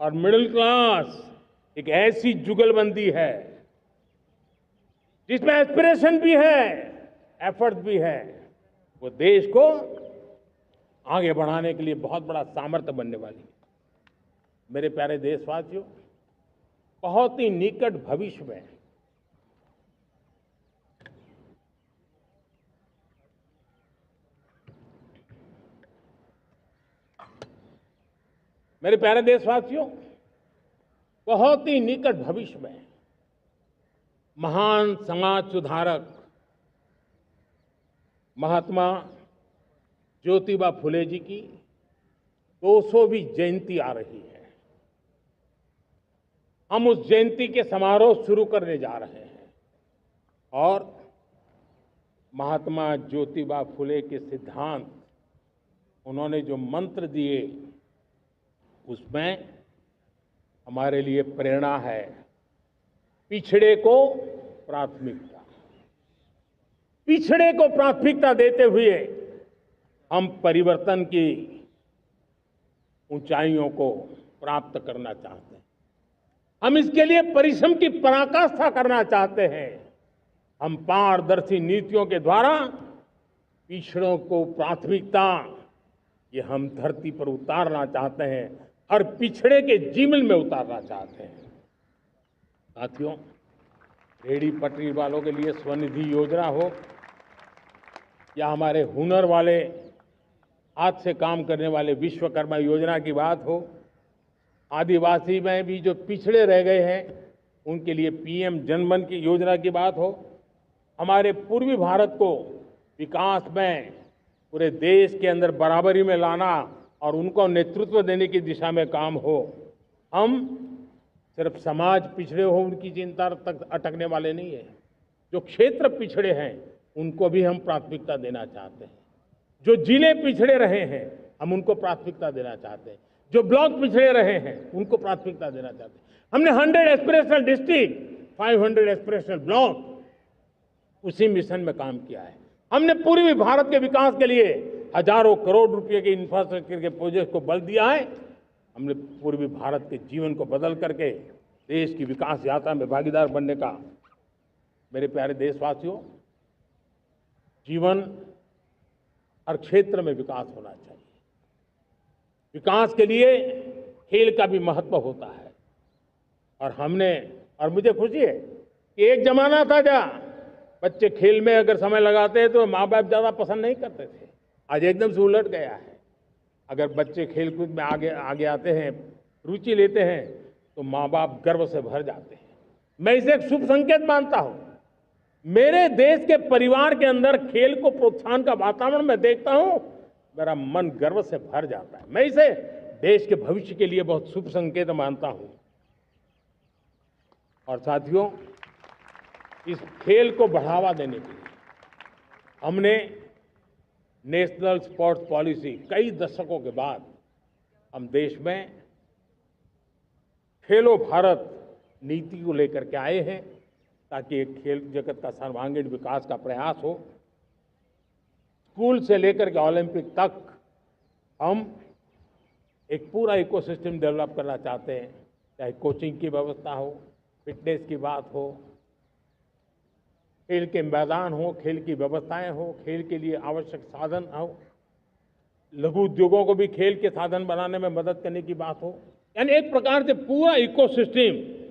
और मिडिल क्लास एक ऐसी जुगलबंदी है जिसमें एस्पिरेशन भी है, एफर्ट भी है। वो देश को आगे बढ़ाने के लिए बहुत बड़ा सामर्थ्य बनने वाली है। मेरे प्यारे देशवासियों, बहुत ही निकट भविष्य में मेरे प्यारे देशवासियों, बहुत ही निकट भविष्य में महान समाज सुधारक महात्मा ज्योतिबा फुले जी की 200वीं जयंती आ रही है। हम उस जयंती के समारोह शुरू करने जा रहे हैं और महात्मा ज्योतिबा फुले के सिद्धांत, उन्होंने जो मंत्र दिए, उसमें हमारे लिए प्रेरणा है। पिछड़े को प्राथमिकता, पिछड़े को प्राथमिकता देते हुए हम परिवर्तन की ऊंचाइयों को प्राप्त करना चाहते हैं। हम इसके लिए परिश्रम की पराकाष्ठा करना चाहते हैं। हम पारदर्शी नीतियों के द्वारा पिछड़ों को प्राथमिकता, ये हम धरती पर उतारना चाहते हैं, हर पिछड़े के जीवन में उतारना चाहते हैं। साथियों, रेहड़ी पटरी वालों के लिए स्वनिधि योजना हो या हमारे हुनर वाले, हाथ से काम करने वाले विश्वकर्मा योजना की बात हो, आदिवासी में भी जो पिछड़े रह गए हैं उनके लिए पीएम जनधन की योजना की बात हो, हमारे पूर्वी भारत को विकास में पूरे देश के अंदर बराबरी में लाना और उनको नेतृत्व देने की दिशा में काम हो। हम सिर्फ समाज पिछड़े हो उनकी चिंता तक अटकने वाले नहीं है। जो क्षेत्र पिछड़े हैं उनको भी हम प्राथमिकता देना चाहते हैं। जो जिले पिछड़े रहे हैं हम उनको प्राथमिकता देना चाहते हैं। जो ब्लॉक पिछड़े रहे हैं उनको प्राथमिकता देना चाहते हैं। हमने 100 एस्पिरेशनल डिस्ट्रिक्ट, 500 एस्पिरेशनल ब्लॉक, उसी मिशन में काम किया है। हमने पूर्वी भारत के विकास के लिए हजारों करोड़ रुपए के इंफ्रास्ट्रक्चर के प्रोजेक्ट को बल दिया है। हमने पूर्वी भारत के जीवन को बदल करके देश की विकास यात्रा में भागीदार बनने का, मेरे प्यारे देशवासियों, जीवन हर क्षेत्र में विकास होना चाहिए। विकास के लिए खेल का भी महत्व होता है। और मुझे खुशी है कि एक जमाना था जहाँ बच्चे खेल में अगर समय लगाते हैं तो माँ बाप ज्यादा पसंद नहीं करते थे। आज एकदम से उलट गया है। अगर बच्चे खेलकूद में आगे आते हैं, रुचि लेते हैं, तो माँ बाप गर्व से भर जाते हैं। मैं इसे एक शुभ संकेत मानता हूं। मेरे देश के परिवार के अंदर खेल को प्रोत्साहन का वातावरण मैं देखता हूं, मेरा मन गर्व से भर जाता है। मैं इसे देश के भविष्य के लिए बहुत शुभ संकेत मानता हूं। और साथियों, इस खेल को बढ़ावा देने के लिए हमने नेशनल स्पोर्ट्स पॉलिसी, कई दशकों के बाद हम देश में खेलो भारत नीति को लेकर के आए हैं, ताकि एक खेल जगत का सर्वांगीण विकास का प्रयास हो। स्कूल से लेकर के ओलंपिक तक हम एक पूरा इकोसिस्टम डेवलप करना चाहते हैं, चाहे कोचिंग की व्यवस्था हो, फिटनेस की बात हो, खेल के मैदान हो, खेल की व्यवस्थाएं हो, खेल के लिए आवश्यक साधन हो, लघु उद्योगों को भी खेल के साधन बनाने में मदद करने की बात हो। यानी एक प्रकार से पूरा इकोसिस्टम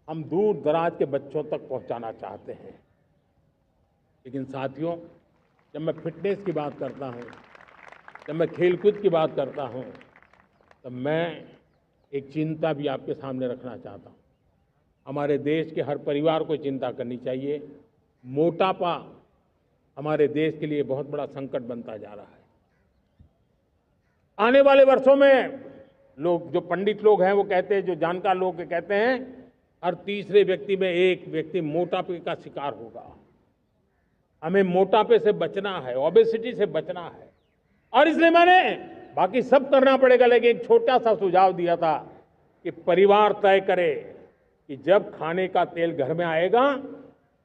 हम दूर दराज के बच्चों तक पहुंचाना चाहते हैं। लेकिन साथियों, जब मैं फिटनेस की बात करता हूं, जब मैं खेलकूद की बात करता हूं, तो मैं एक चिंता भी आपके सामने रखना चाहता हूं। हमारे देश के हर परिवार को चिंता करनी चाहिए। मोटापा हमारे देश के लिए बहुत बड़ा संकट बनता जा रहा है। आने वाले वर्षों में लोग, जो पंडित लोग हैं वो कहते हैं, जो जानकार लोग कहते हैं, हर तीसरे व्यक्ति में एक व्यक्ति मोटापे का शिकार होगा। हमें मोटापे से बचना है, ओबेसिटी से बचना है। और इसलिए मैंने बाकी सब करना पड़ेगा, लेकिन एक छोटा सा सुझाव दिया था कि परिवार तय करे कि जब खाने का तेल घर में आएगा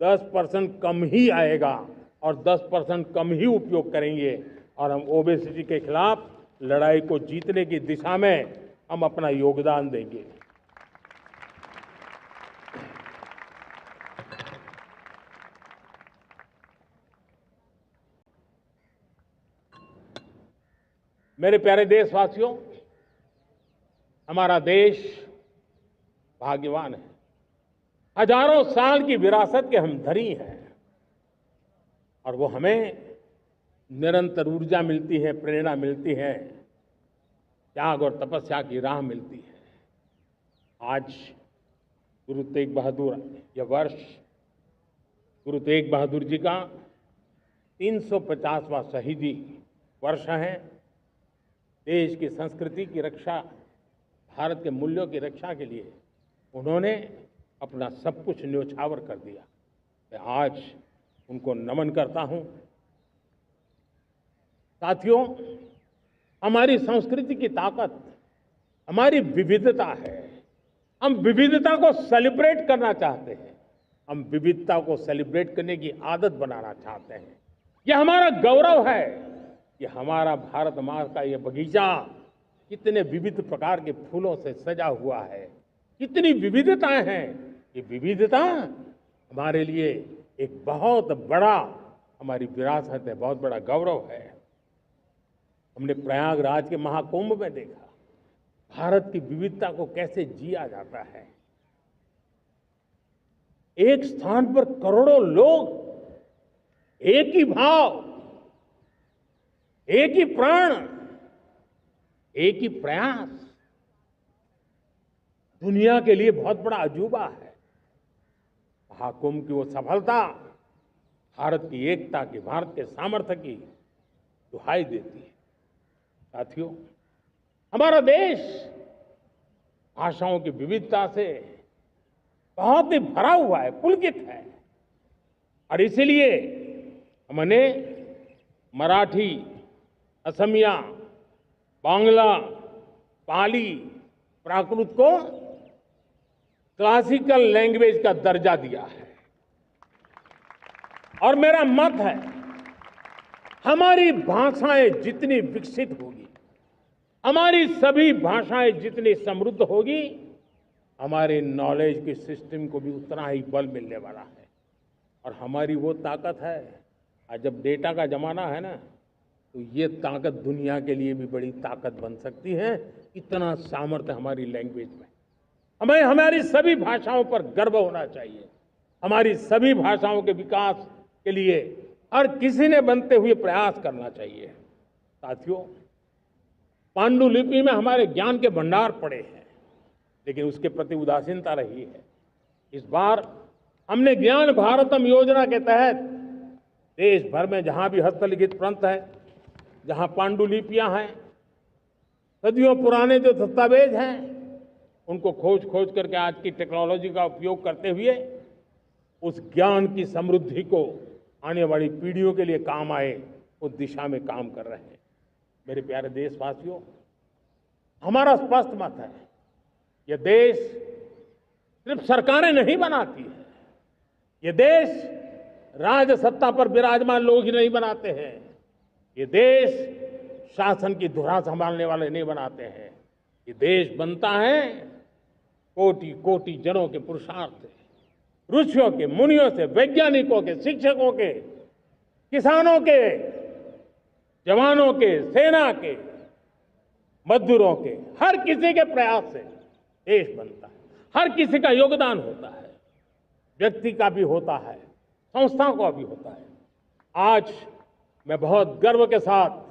10% कम ही आएगा और 10% कम ही उपयोग करेंगे, और हम ओबेसिटी के खिलाफ लड़ाई को जीतने की दिशा में हम अपना योगदान देंगे। मेरे प्यारे देशवासियों, हमारा देश भाग्यवान है। हजारों साल की विरासत के हम धनी हैं, और वो हमें निरंतर ऊर्जा मिलती है, प्रेरणा मिलती है, त्याग और तपस्या की राह मिलती है। आज गुरु तेग बहादुर, यह वर्ष गुरु तेग बहादुर जी का 350वां शहीदी वर्ष है। देश की संस्कृति की रक्षा, भारत के मूल्यों की रक्षा के लिए उन्होंने अपना सब कुछ न्योछावर कर दिया। मैं आज उनको नमन करता हूं। साथियों, हमारी संस्कृति की ताकत हमारी विविधता है। हम विविधता को सेलिब्रेट करना चाहते हैं। हम विविधता को सेलिब्रेट करने की आदत बनाना चाहते हैं। यह हमारा गौरव है। यह हमारा भारत माँ का यह बगीचा कितने विविध प्रकार के फूलों से सजा हुआ है, कितनी विविधताएं हैं। ये विविधता हमारे लिए एक बहुत बड़ा, हमारी विरासत है, बहुत बड़ा गौरव है। हमने प्रयागराज के महाकुंभ में देखा भारत की विविधता को कैसे जिया जाता है। एक स्थान पर करोड़ों लोग, एक ही भाव, एक ही प्राण, एक ही प्रयास, दुनिया के लिए बहुत बड़ा अजूबा है। महाकुंभ की वो सफलता भारत की एकता की, भारत के सामर्थ्य की दुहाई देती है। साथियों, हमारा देश भाषाओं की विविधता से बहुत ही भरा हुआ है, पुलकित है। और इसीलिए हमने मराठी, असमिया, बांग्ला, पाली प्राकृत को क्लासिकल लैंग्वेज का दर्जा दिया है। और मेरा मत है, हमारी भाषाएं जितनी विकसित होगी, हमारी सभी भाषाएं जितनी समृद्ध होगी, हमारे नॉलेज के सिस्टम को भी उतना ही बल मिलने वाला है। और हमारी वो ताकत है, आज जब डेटा का जमाना है ना, तो ये ताकत दुनिया के लिए भी बड़ी ताकत बन सकती है। इतना सामर्थ्य हमारी लैंग्वेज में। हमें हमारी सभी भाषाओं पर गर्व होना चाहिए। हमारी सभी भाषाओं के विकास के लिए हर किसी ने बनते हुए प्रयास करना चाहिए। साथियों, पांडुलिपि में हमारे ज्ञान के भंडार पड़े हैं, लेकिन उसके प्रति उदासीनता रही है। इस बार हमने ज्ञान भारतम योजना के तहत देश भर में जहां भी हस्तलिखित ग्रंथ है, जहां पांडुलिपियां हैं, सदियों पुराने जो दस्तावेज हैं, उनको खोज खोज करके आज की टेक्नोलॉजी का उपयोग करते हुए उस ज्ञान की समृद्धि को आने वाली पीढ़ियों के लिए काम आए, उस दिशा में काम कर रहे हैं। मेरे प्यारे देशवासियों, हमारा स्पष्ट मत है, यह देश सिर्फ सरकारें नहीं बनाती है, ये देश राज सत्ता पर विराजमान लोग ही नहीं बनाते हैं, ये देश शासन की धुरा संभालने वाले नहीं बनाते हैं। ये देश बनता है कोटि कोटि जनों के पुरुषार्थ से, ऋषियों के, मुनियों से, वैज्ञानिकों के, शिक्षकों के, किसानों के, जवानों के, सेना के, मजदूरों के, हर किसी के प्रयास से देश बनता है। हर किसी का योगदान होता है, व्यक्ति का भी होता है, संस्थाओं का भी होता है। आज मैं बहुत गर्व के साथ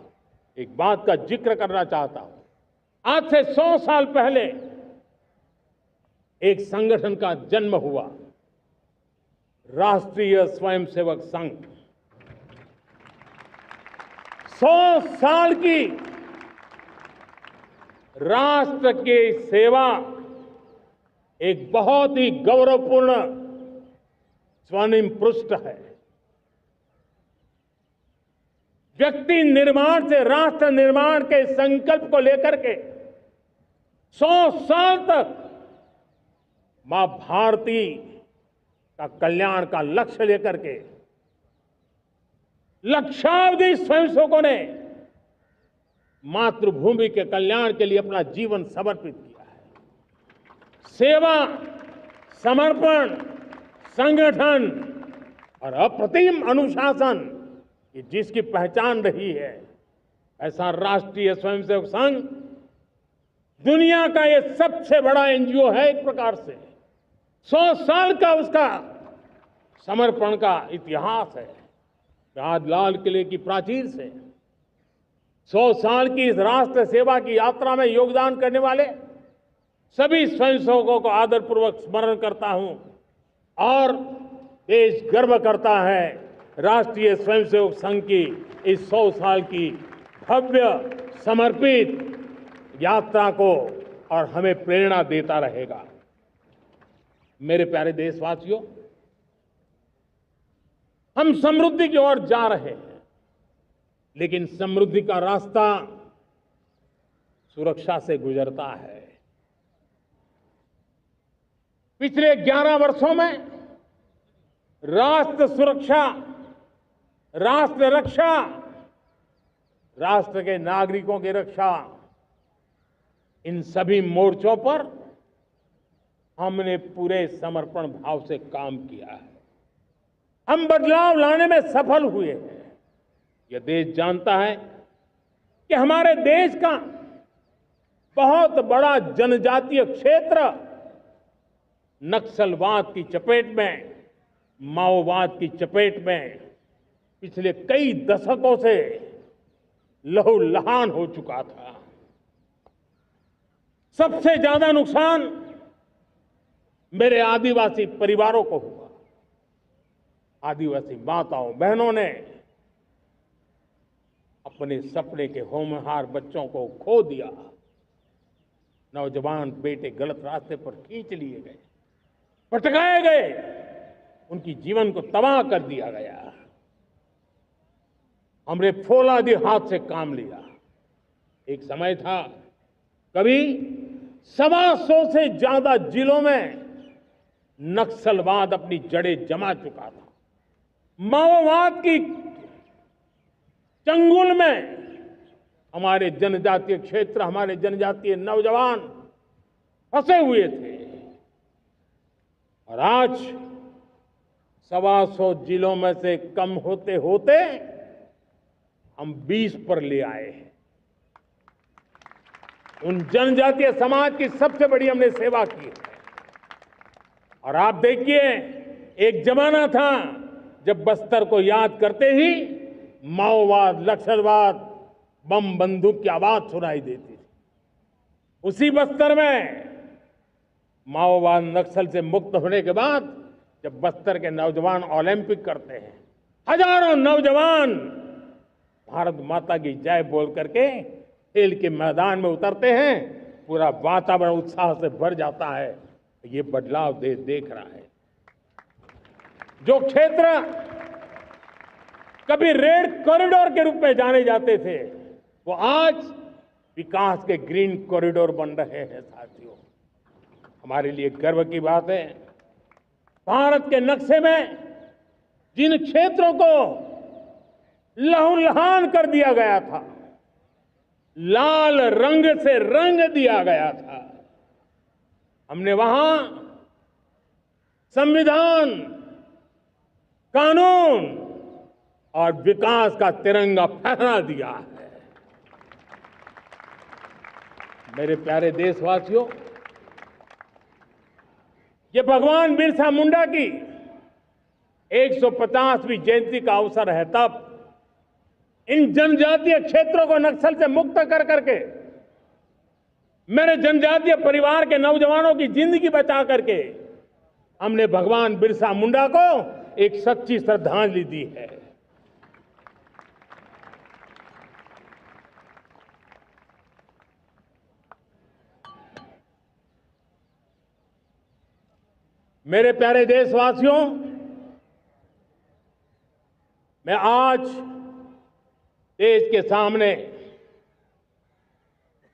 एक बात का जिक्र करना चाहता हूं। आज से 100 साल पहले एक संगठन का जन्म हुआ, राष्ट्रीय स्वयंसेवक संघ। 100 साल की राष्ट्र की सेवा एक बहुत ही गौरवपूर्ण स्वर्णिम पृष्ठ है। व्यक्ति निर्माण से राष्ट्र निर्माण के संकल्प को लेकर के 100 साल तक मां भारती का कल्याण का लक्ष्य लेकर के लक्षावधि स्वयंसेवकों ने मातृभूमि के कल्याण के लिए अपना जीवन समर्पित किया है। सेवा, समर्पण, संगठन और अप्रतिम अनुशासन, ये जिसकी पहचान रही है, ऐसा राष्ट्रीय स्वयंसेवक संघ दुनिया का ये सबसे बड़ा एनजीओ है। एक प्रकार से 100 साल का उसका समर्पण का इतिहास है। आज लाल किले की प्राचीर से 100 साल की इस राष्ट्र सेवा की यात्रा में योगदान करने वाले सभी स्वयंसेवकों को आदरपूर्वक स्मरण करता हूं और देश गर्व करता है राष्ट्रीय स्वयंसेवक संघ की इस 100 साल की भव्य समर्पित यात्रा को, और हमें प्रेरणा देता रहेगा। मेरे प्यारे देशवासियों, हम समृद्धि की ओर जा रहे हैं, लेकिन समृद्धि का रास्ता सुरक्षा से गुजरता है। पिछले 11 वर्षों में राष्ट्र सुरक्षा, राष्ट्र रक्षा, राष्ट्र के नागरिकों की रक्षा, इन सभी मोर्चों पर हमने पूरे समर्पण भाव से काम किया है। हम बदलाव लाने में सफल हुए हैं। यह देश जानता है कि हमारे देश का बहुत बड़ा जनजातीय क्षेत्र नक्सलवाद की चपेट में, माओवाद की चपेट में पिछले कई दशकों से लहूलुहान हो चुका था। सबसे ज्यादा नुकसान मेरे आदिवासी परिवारों को हुआ। आदिवासी माताओं बहनों ने अपने सपने के होनहार बच्चों को खो दिया। नौजवान बेटे गलत रास्ते पर खींच लिए गए, भटकाए गए, उनकी जीवन को तबाह कर दिया गया। हमने फौलादी हाथ से काम लिया। एक समय था कभी 125 से ज्यादा जिलों में नक्सलवाद अपनी जड़ें जमा चुका था। माओवाद की चंगुल में हमारे जनजातीय क्षेत्र, हमारे जनजातीय नौजवान फंसे हुए थे और आज 125 जिलों में से कम होते होते हम 20 पर ले आए हैं। उन जनजातीय समाज की सबसे बड़ी हमने सेवा की है। और आप देखिए, एक जमाना था जब बस्तर को याद करते ही माओवाद, नक्सलवाद, बम बंदूक की आवाज सुनाई देती थी। उसी बस्तर में माओवाद नक्सल से मुक्त होने के बाद जब बस्तर के नौजवान ओलंपिक करते हैं, हजारों नौजवान भारत माता की जय बोल करके खेल के मैदान में उतरते हैं, पूरा वातावरण उत्साह से भर जाता है। ये बदलाव देश देख रहा है। जो क्षेत्र कभी रेड कॉरिडोर के रूप में जाने जाते थे, वो आज विकास के ग्रीन कॉरिडोर बन रहे हैं। साथियों, हमारे लिए गर्व की बात है, भारत के नक्शे में जिन क्षेत्रों को लहूलुहान कर दिया गया था, लाल रंग से रंग दिया गया था, हमने वहां संविधान, कानून और विकास का तिरंगा फहरा दिया है। मेरे प्यारे देशवासियों, ये भगवान बिरसा मुंडा की 150वीं जयंती का अवसर है। तब इन जनजातीय क्षेत्रों को नक्सल से मुक्त कर करके, मेरे जनजातीय परिवार के नौजवानों की जिंदगी बचा करके हमने भगवान बिरसा मुंडा को एक सच्ची श्रद्धांजलि दी है। मेरे प्यारे देशवासियों, मैं आज देश के सामने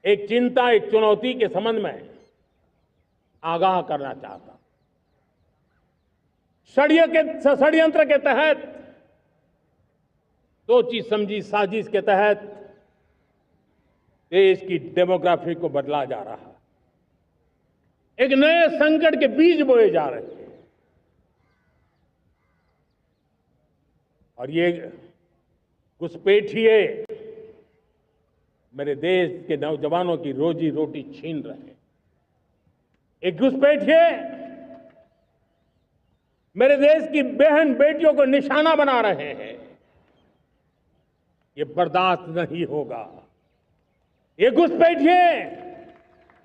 एक चिंता, एक चुनौती के संबंध में आगाह करना चाहता हूं। षड्यंत्र के तहत, सोची समझी साजिश के तहत देश की डेमोग्राफी को बदला जा रहा है। एक नए संकट के बीज बोए जा रहे हैं और ये घुसपैठिए मेरे देश के नौजवानों की रोजी रोटी छीन रहे हैं। एक घुसपैठिए मेरे देश की बहन बेटियों को निशाना बना रहे हैं। ये बर्दाश्त नहीं होगा। ये घुसपैठिए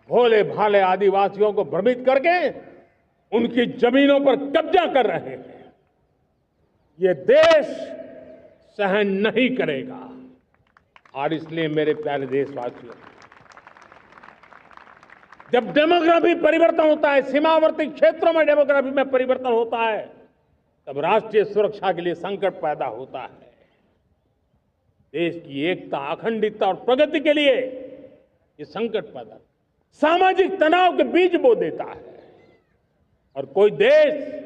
भोले भाले आदिवासियों को भ्रमित करके उनकी जमीनों पर कब्जा कर रहे हैं। ये देश सहन नहीं करेगा। और इसलिए मेरे प्यारे देशवासियों, जब डेमोग्राफी परिवर्तन होता है, सीमावर्ती क्षेत्रों में डेमोग्राफी में परिवर्तन होता है, तब राष्ट्रीय सुरक्षा के लिए संकट पैदा होता है। देश की एकता, अखंडता और प्रगति के लिए ये संकट पैदा, सामाजिक तनाव के बीज बो देता है। और कोई देश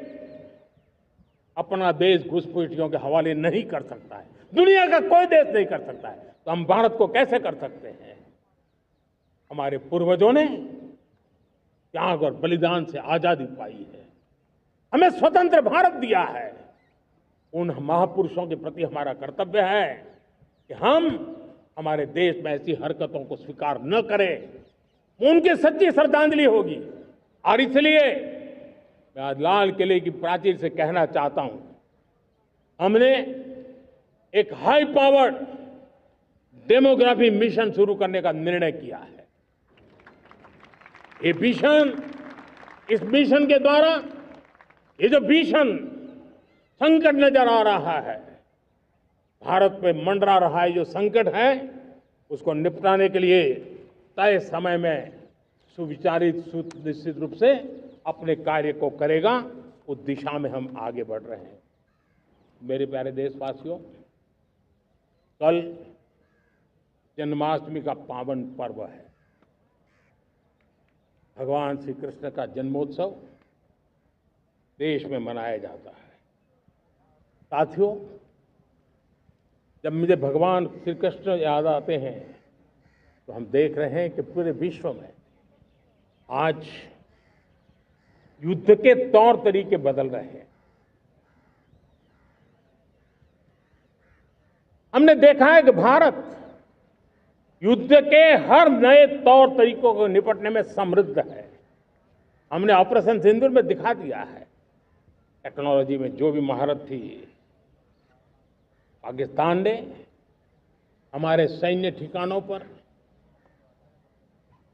अपना देश घुसपैठियों के हवाले नहीं कर सकता है। दुनिया का कोई देश नहीं कर सकता है, तो हम भारत को कैसे कर सकते हैं? हमारे पूर्वजों ने त्याग और बलिदान से आजादी पाई है, हमें स्वतंत्र भारत दिया है। उन महापुरुषों के प्रति हमारा कर्तव्य है कि हम हमारे देश में ऐसी हरकतों को स्वीकार न करें। उनकी सच्ची श्रद्धांजलि होगी। और इसलिए मैं आज लाल किले की प्राचीर से कहना चाहता हूं, हमने एक हाई पावर्ड डेमोग्राफी मिशन शुरू करने का निर्णय किया है। ये मिशन, इस मिशन के द्वारा ये जो भीषण संकट नजर आ रहा है, भारत पे मंडरा रहा है जो संकट है, उसको निपटाने के लिए तय समय में सुविचारित, सुनिश्चित रूप से अपने कार्य को करेगा। उस दिशा में हम आगे बढ़ रहे हैं। मेरे प्यारे देशवासियों, कल जन्माष्टमी का पावन पर्व है। भगवान श्री कृष्ण का जन्मोत्सव देश में मनाया जाता है। साथियों, जब मुझे भगवान श्री कृष्ण याद आते हैं तो हम देख रहे हैं कि पूरे विश्व में आज युद्ध के तौर तरीके बदल रहे हैं। हमने देखा है कि भारत युद्ध के हर नए तौर तरीकों को निपटने में समृद्ध है। हमने ऑपरेशन सिंदूर में दिखा दिया है, टेक्नोलॉजी में जो भी महारत थी। पाकिस्तान ने हमारे सैन्य ठिकानों पर,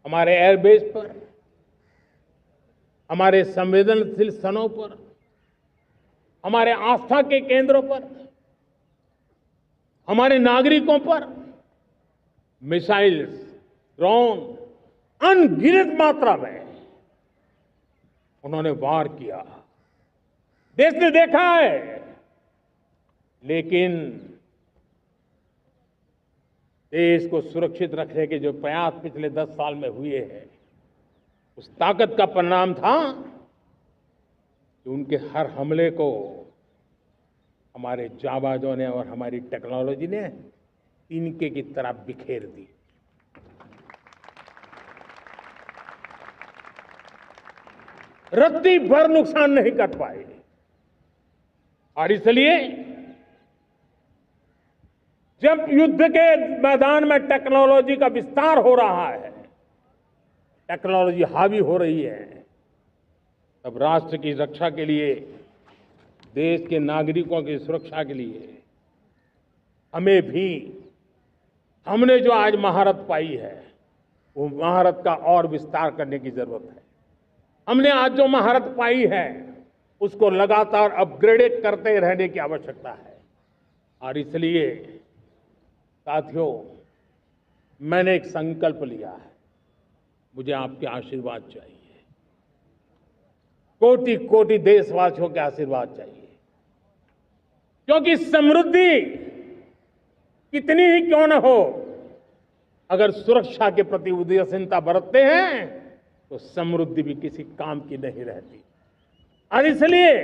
हमारे एयरबेस पर, हमारे संवेदनशील स्थानों पर, हमारे आस्था के केंद्रों पर, हमारे नागरिकों पर मिसाइल्स, ड्रोन अनगिनत मात्रा में उन्होंने वार किया। देश ने देखा है, लेकिन देश को सुरक्षित रखने के जो प्रयास पिछले 10 साल में हुए हैं, उस ताकत का परिणाम था कि उनके हर हमले को हमारे जाबाजों ने और हमारी टेक्नोलॉजी ने तिनके की तरह बिखेर दी। रत्ती भर नुकसान नहीं कर पाए। और इसलिए जब युद्ध के मैदान में टेक्नोलॉजी का विस्तार हो रहा है, टेक्नोलॉजी हावी हो रही है, तब राष्ट्र की रक्षा के लिए, देश के नागरिकों की सुरक्षा के लिए हमें भी, हमने जो आज महारत पाई है, वो महारत का और विस्तार करने की जरूरत है। हमने आज जो महारत पाई है, उसको लगातार अपग्रेड करते रहने की आवश्यकता है। और इसलिए साथियों, मैंने एक संकल्प लिया है, मुझे आपके आशीर्वाद चाहिए, कोटि कोटि देशवासियों के आशीर्वाद चाहिए। क्योंकि समृद्धि कितनी ही क्यों न हो, अगर सुरक्षा के प्रति उदासीनता बरतते हैं तो समृद्धि भी किसी काम की नहीं रहती। और इसलिए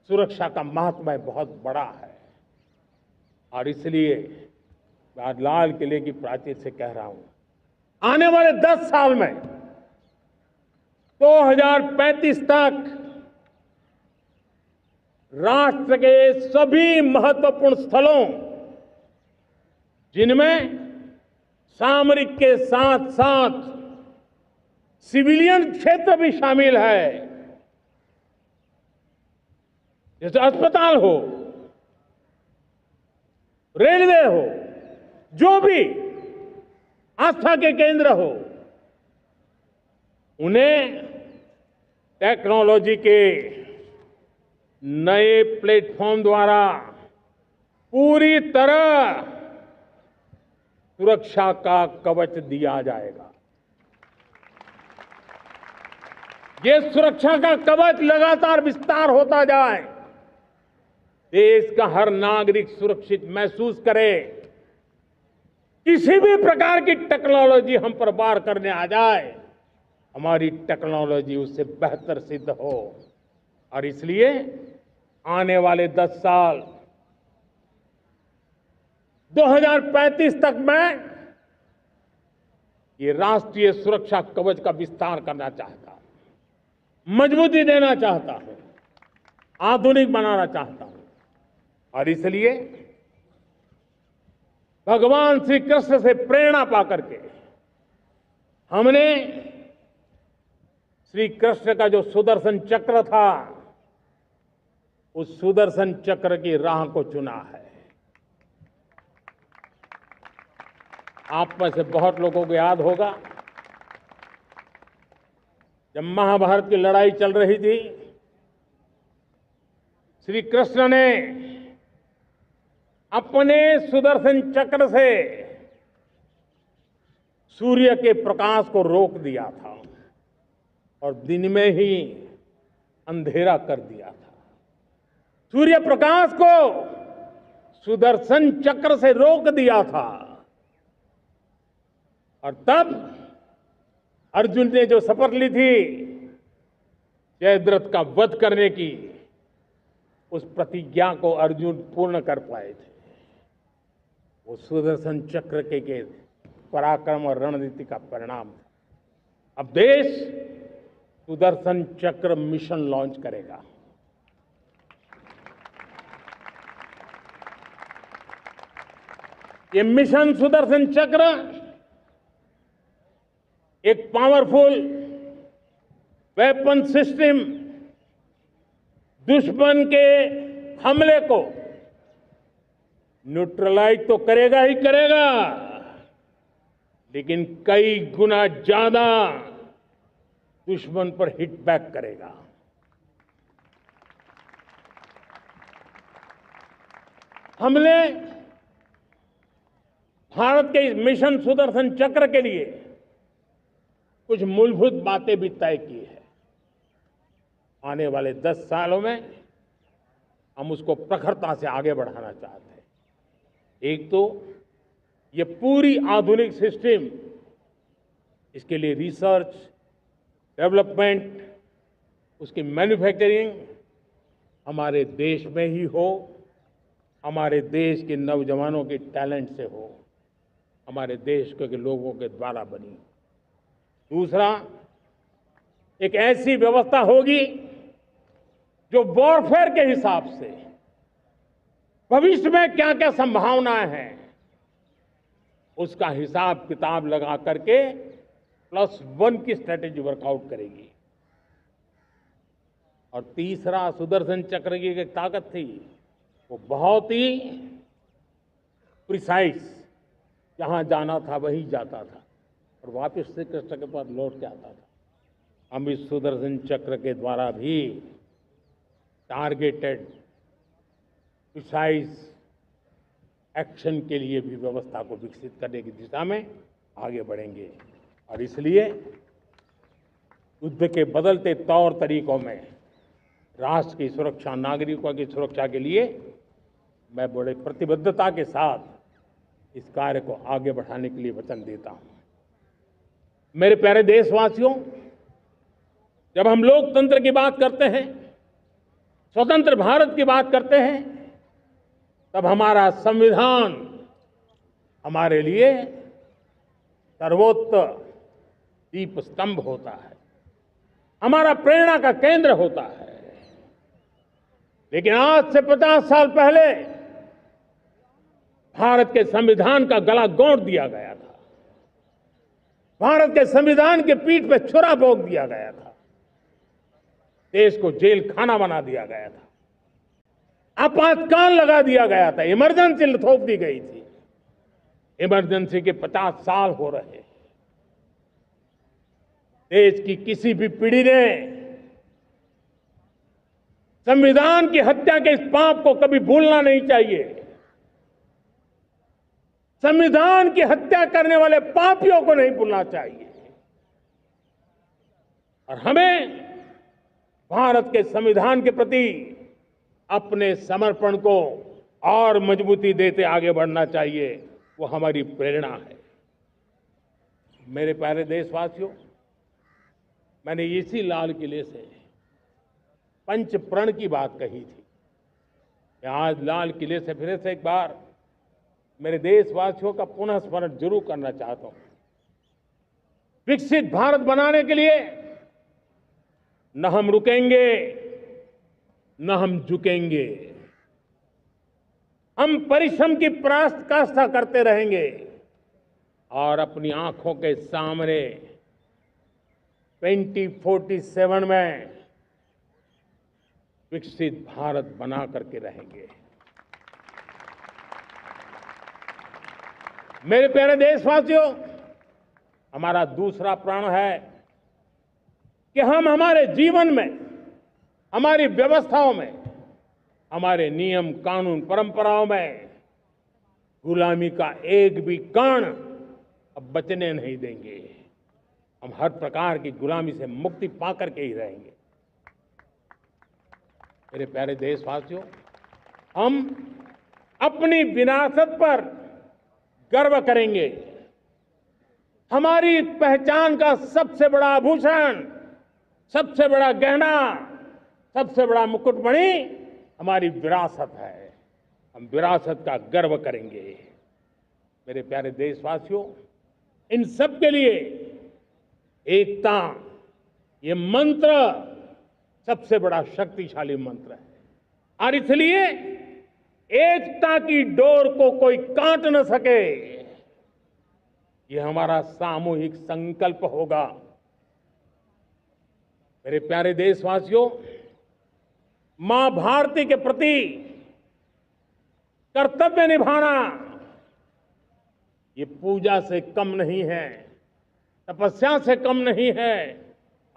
सुरक्षा का महत्व बहुत बड़ा है। और इसलिए मैं आज लाल किले की प्राचीर से कह रहा हूं, आने वाले 10 साल में 2035 तक राष्ट्र के सभी महत्वपूर्ण स्थलों, जिनमें सामरिक के साथ साथ सिविलियन क्षेत्र भी शामिल है, जैसे अस्पताल हो, रेलवे हो, जो भी आस्था के केंद्र हो, उन्हें टेक्नोलॉजी के नए प्लेटफॉर्म द्वारा पूरी तरह सुरक्षा का कवच दिया जाएगा। ये सुरक्षा का कवच लगातार विस्तार होता जाए, देश का हर नागरिक सुरक्षित महसूस करे। किसी भी प्रकार की टेक्नोलॉजी हम पर वार करने आ जाए, हमारी टेक्नोलॉजी उससे बेहतर सिद्ध हो। और इसलिए आने वाले 10 साल 2035 तक मैं ये राष्ट्रीय सुरक्षा कवच का विस्तार करना चाहता हूं, मजबूती देना चाहता हूं, आधुनिक बनाना चाहता हूं। और इसलिए भगवान श्री कृष्ण से प्रेरणा पाकर के हमने श्री कृष्ण का जो सुदर्शन चक्र था, उस सुदर्शन चक्र की राह को चुना है। आप में से बहुत लोगों को याद होगा, जब महाभारत की लड़ाई चल रही थी, श्री कृष्ण ने अपने सुदर्शन चक्र से सूर्य के प्रकाश को रोक दिया था और दिन में ही अंधेरा कर दिया था। सूर्य प्रकाश को सुदर्शन चक्र से रोक दिया था। और तब अर्जुन ने जो शपथ ली थी जयद्रथ का वध करने की, उस प्रतिज्ञा को अर्जुन पूर्ण कर पाए थे। वो सुदर्शन चक्र के पराक्रम और रणनीति का परिणाम था। अब देश सुदर्शन चक्र मिशन लॉन्च करेगा। ये मिशन सुदर्शन चक्र एक पावरफुल वेपन सिस्टम दुश्मन के हमले को न्यूट्रलाइज तो करेगा ही करेगा, लेकिन कई गुना ज्यादा दुश्मन पर हिट बैक करेगा। हमने भारत के इस मिशन सुदर्शन चक्र के लिए कुछ मूलभूत बातें भी तय की है। आने वाले 10 सालों में हम उसको प्रखरता से आगे बढ़ाना चाहते हैं। एक तो ये पूरी आधुनिक सिस्टम, इसके लिए रिसर्च, डेवलपमेंट, उसकी मैन्युफैक्चरिंग हमारे देश में ही हो, हमारे देश के नौजवानों के टैलेंट से हो, हमारे देश के लोगों के द्वारा बनी। दूसरा, एक ऐसी व्यवस्था होगी जो वॉरफेयर के हिसाब से भविष्य में क्या क्या संभावनाएं हैं उसका हिसाब किताब लगा करके +1 की स्ट्रेटेजी वर्कआउट करेगी। और तीसरा, सुदर्शन चक्र की एक ताकत थी, वो बहुत ही प्रिसाइज, जहां जाना था वहीं जाता था और वापस से कृष्ण के पास लौट के आता था। हम इस सुदर्शन चक्र के द्वारा भी टारगेटेड प्रिसाइज एक्शन के लिए भी व्यवस्था को विकसित करने की दिशा में आगे बढ़ेंगे। और इसलिए युद्ध के बदलते तौर तरीकों में राष्ट्र की सुरक्षा, नागरिकों की सुरक्षा के लिए मैं बड़े प्रतिबद्धता के साथ इस कार्य को आगे बढ़ाने के लिए वचन देता हूं। मेरे प्यारे देशवासियों, जब हम लोकतंत्र की बात करते हैं, स्वतंत्र भारत की बात करते हैं, तब हमारा संविधान हमारे लिए सर्वोच्च दीप स्तंभ होता है, हमारा प्रेरणा का केंद्र होता है। लेकिन आज से 50 साल पहले भारत के संविधान का गला घोंट दिया गया था। भारत के संविधान के पीठ पे छुरा भोंक दिया गया था। देश को जेल खाना बना दिया गया था। आपातकाल लगा दिया गया था। इमरजेंसी थोप दी गई थी। इमरजेंसी के 50 साल हो रहे हैं। देश की किसी भी पीढ़ी ने संविधान की हत्या के इस पाप को कभी भूलना नहीं चाहिए। संविधान की हत्या करने वाले पापियों को नहीं भूलना चाहिए। और हमें भारत के संविधान के प्रति अपने समर्पण को और मजबूती देते आगे बढ़ना चाहिए। वो हमारी प्रेरणा है। मेरे प्यारे देशवासियों, मैंने इसी लाल किले से पंच प्रण की बात कही थी। मैं आज लाल किले से फिर से एक बार मेरे देशवासियों का पुनः स्मरण जरूर करना चाहता हूं। विकसित भारत बनाने के लिए न हम रुकेंगे, न हम झुकेंगे। हम परिश्रम की पराकाष्ठा करते रहेंगे और अपनी आंखों के सामने 2047 में विकसित भारत बना करके रहेंगे। मेरे प्यारे देशवासियों, हमारा दूसरा प्रण है कि हम हमारे जीवन में, हमारी व्यवस्थाओं में, हमारे नियम कानून परंपराओं में गुलामी का एक भी कण अब बचने नहीं देंगे। हम हर प्रकार की गुलामी से मुक्ति पाकर के ही रहेंगे। मेरे प्यारे देशवासियों, हम अपनी विरासत पर गर्व करेंगे। हमारी पहचान का सबसे बड़ा आभूषण, सबसे बड़ा गहना, सबसे बड़ा मुकुटमणि हमारी विरासत है। हम विरासत का गर्व करेंगे। मेरे प्यारे देशवासियों, इन सब के लिए एकता, ये मंत्र सबसे बड़ा शक्तिशाली मंत्र है। और इसलिए एकता की डोर को कोई काट न सके, ये हमारा सामूहिक संकल्प होगा। मेरे प्यारे देशवासियों, मां भारती के प्रति कर्तव्य निभाना ये पूजा से कम नहीं है, तपस्या से कम नहीं है,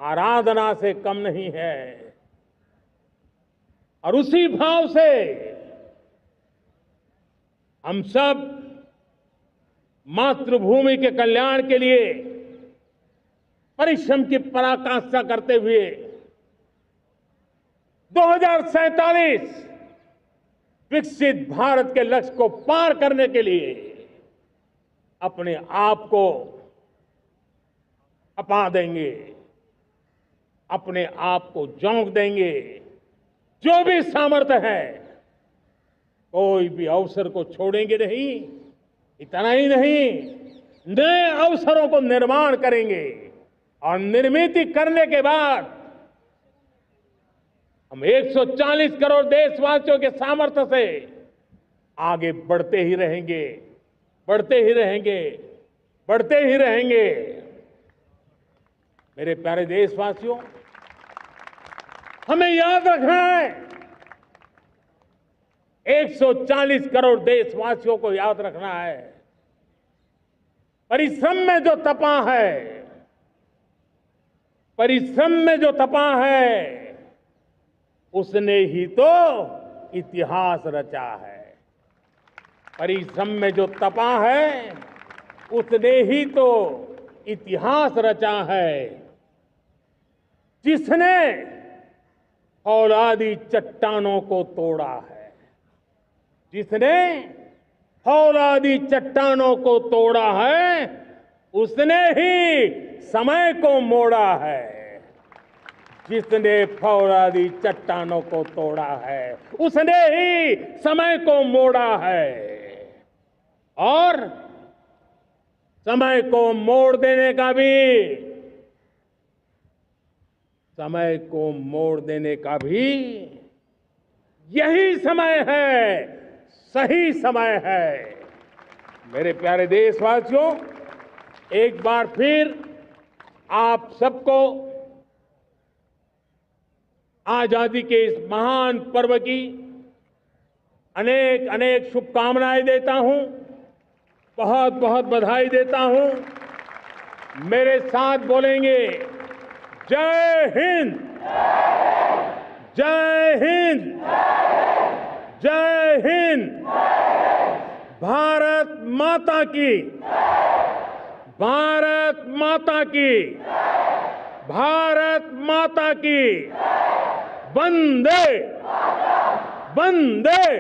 आराधना से कम नहीं है। और उसी भाव से हम सब मातृभूमि के कल्याण के लिए परिश्रम की पराकाष्ठा करते हुए 2047 विकसित भारत के लक्ष्य को पार करने के लिए अपने आप को अपा देंगे, अपने आप को झोंक देंगे। जो भी सामर्थ्य है, कोई भी अवसर को छोड़ेंगे नहीं। इतना ही नहीं, नए अवसरों को निर्माण करेंगे और निर्मित करने के बाद हम 140 करोड़ देशवासियों के सामर्थ्य से आगे बढ़ते ही रहेंगे, बढ़ते ही रहेंगे, बढ़ते ही रहेंगे। मेरे प्यारे देशवासियों, हमें याद रखना है, 140 करोड़ देशवासियों को याद रखना है, परिश्रम में जो तपा है, परिश्रम में जो तपा है, उसने ही तो इतिहास रचा है। परिश्रम में जो तपा है, उसने ही तो इतिहास रचा है। जिसने फौलादी चट्टानों को तोड़ा है, जिसने फौलादी चट्टानों को तोड़ा है, उसने ही समय को मोड़ा है। जिसने फौलादी चट्टानों को तोड़ा है, उसने ही समय को मोड़ा है। और समय को मोड़ देने का भी, समय को मोड़ देने का भी यही समय है, सही समय है। मेरे प्यारे देशवासियों, एक बार फिर आप सबको आजादी के इस महान पर्व की अनेक अनेक शुभकामनाएं देता हूं, बहुत बहुत बधाई देता हूं। मेरे साथ बोलेंगे, जय हिंद, जय हिंद, जय हिंद। भारत माता की, भारत माता की, भारत माता की। वंदे, वंदे,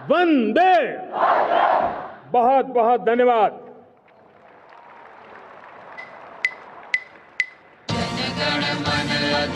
वंदे। बहुत बहुत धन्यवाद।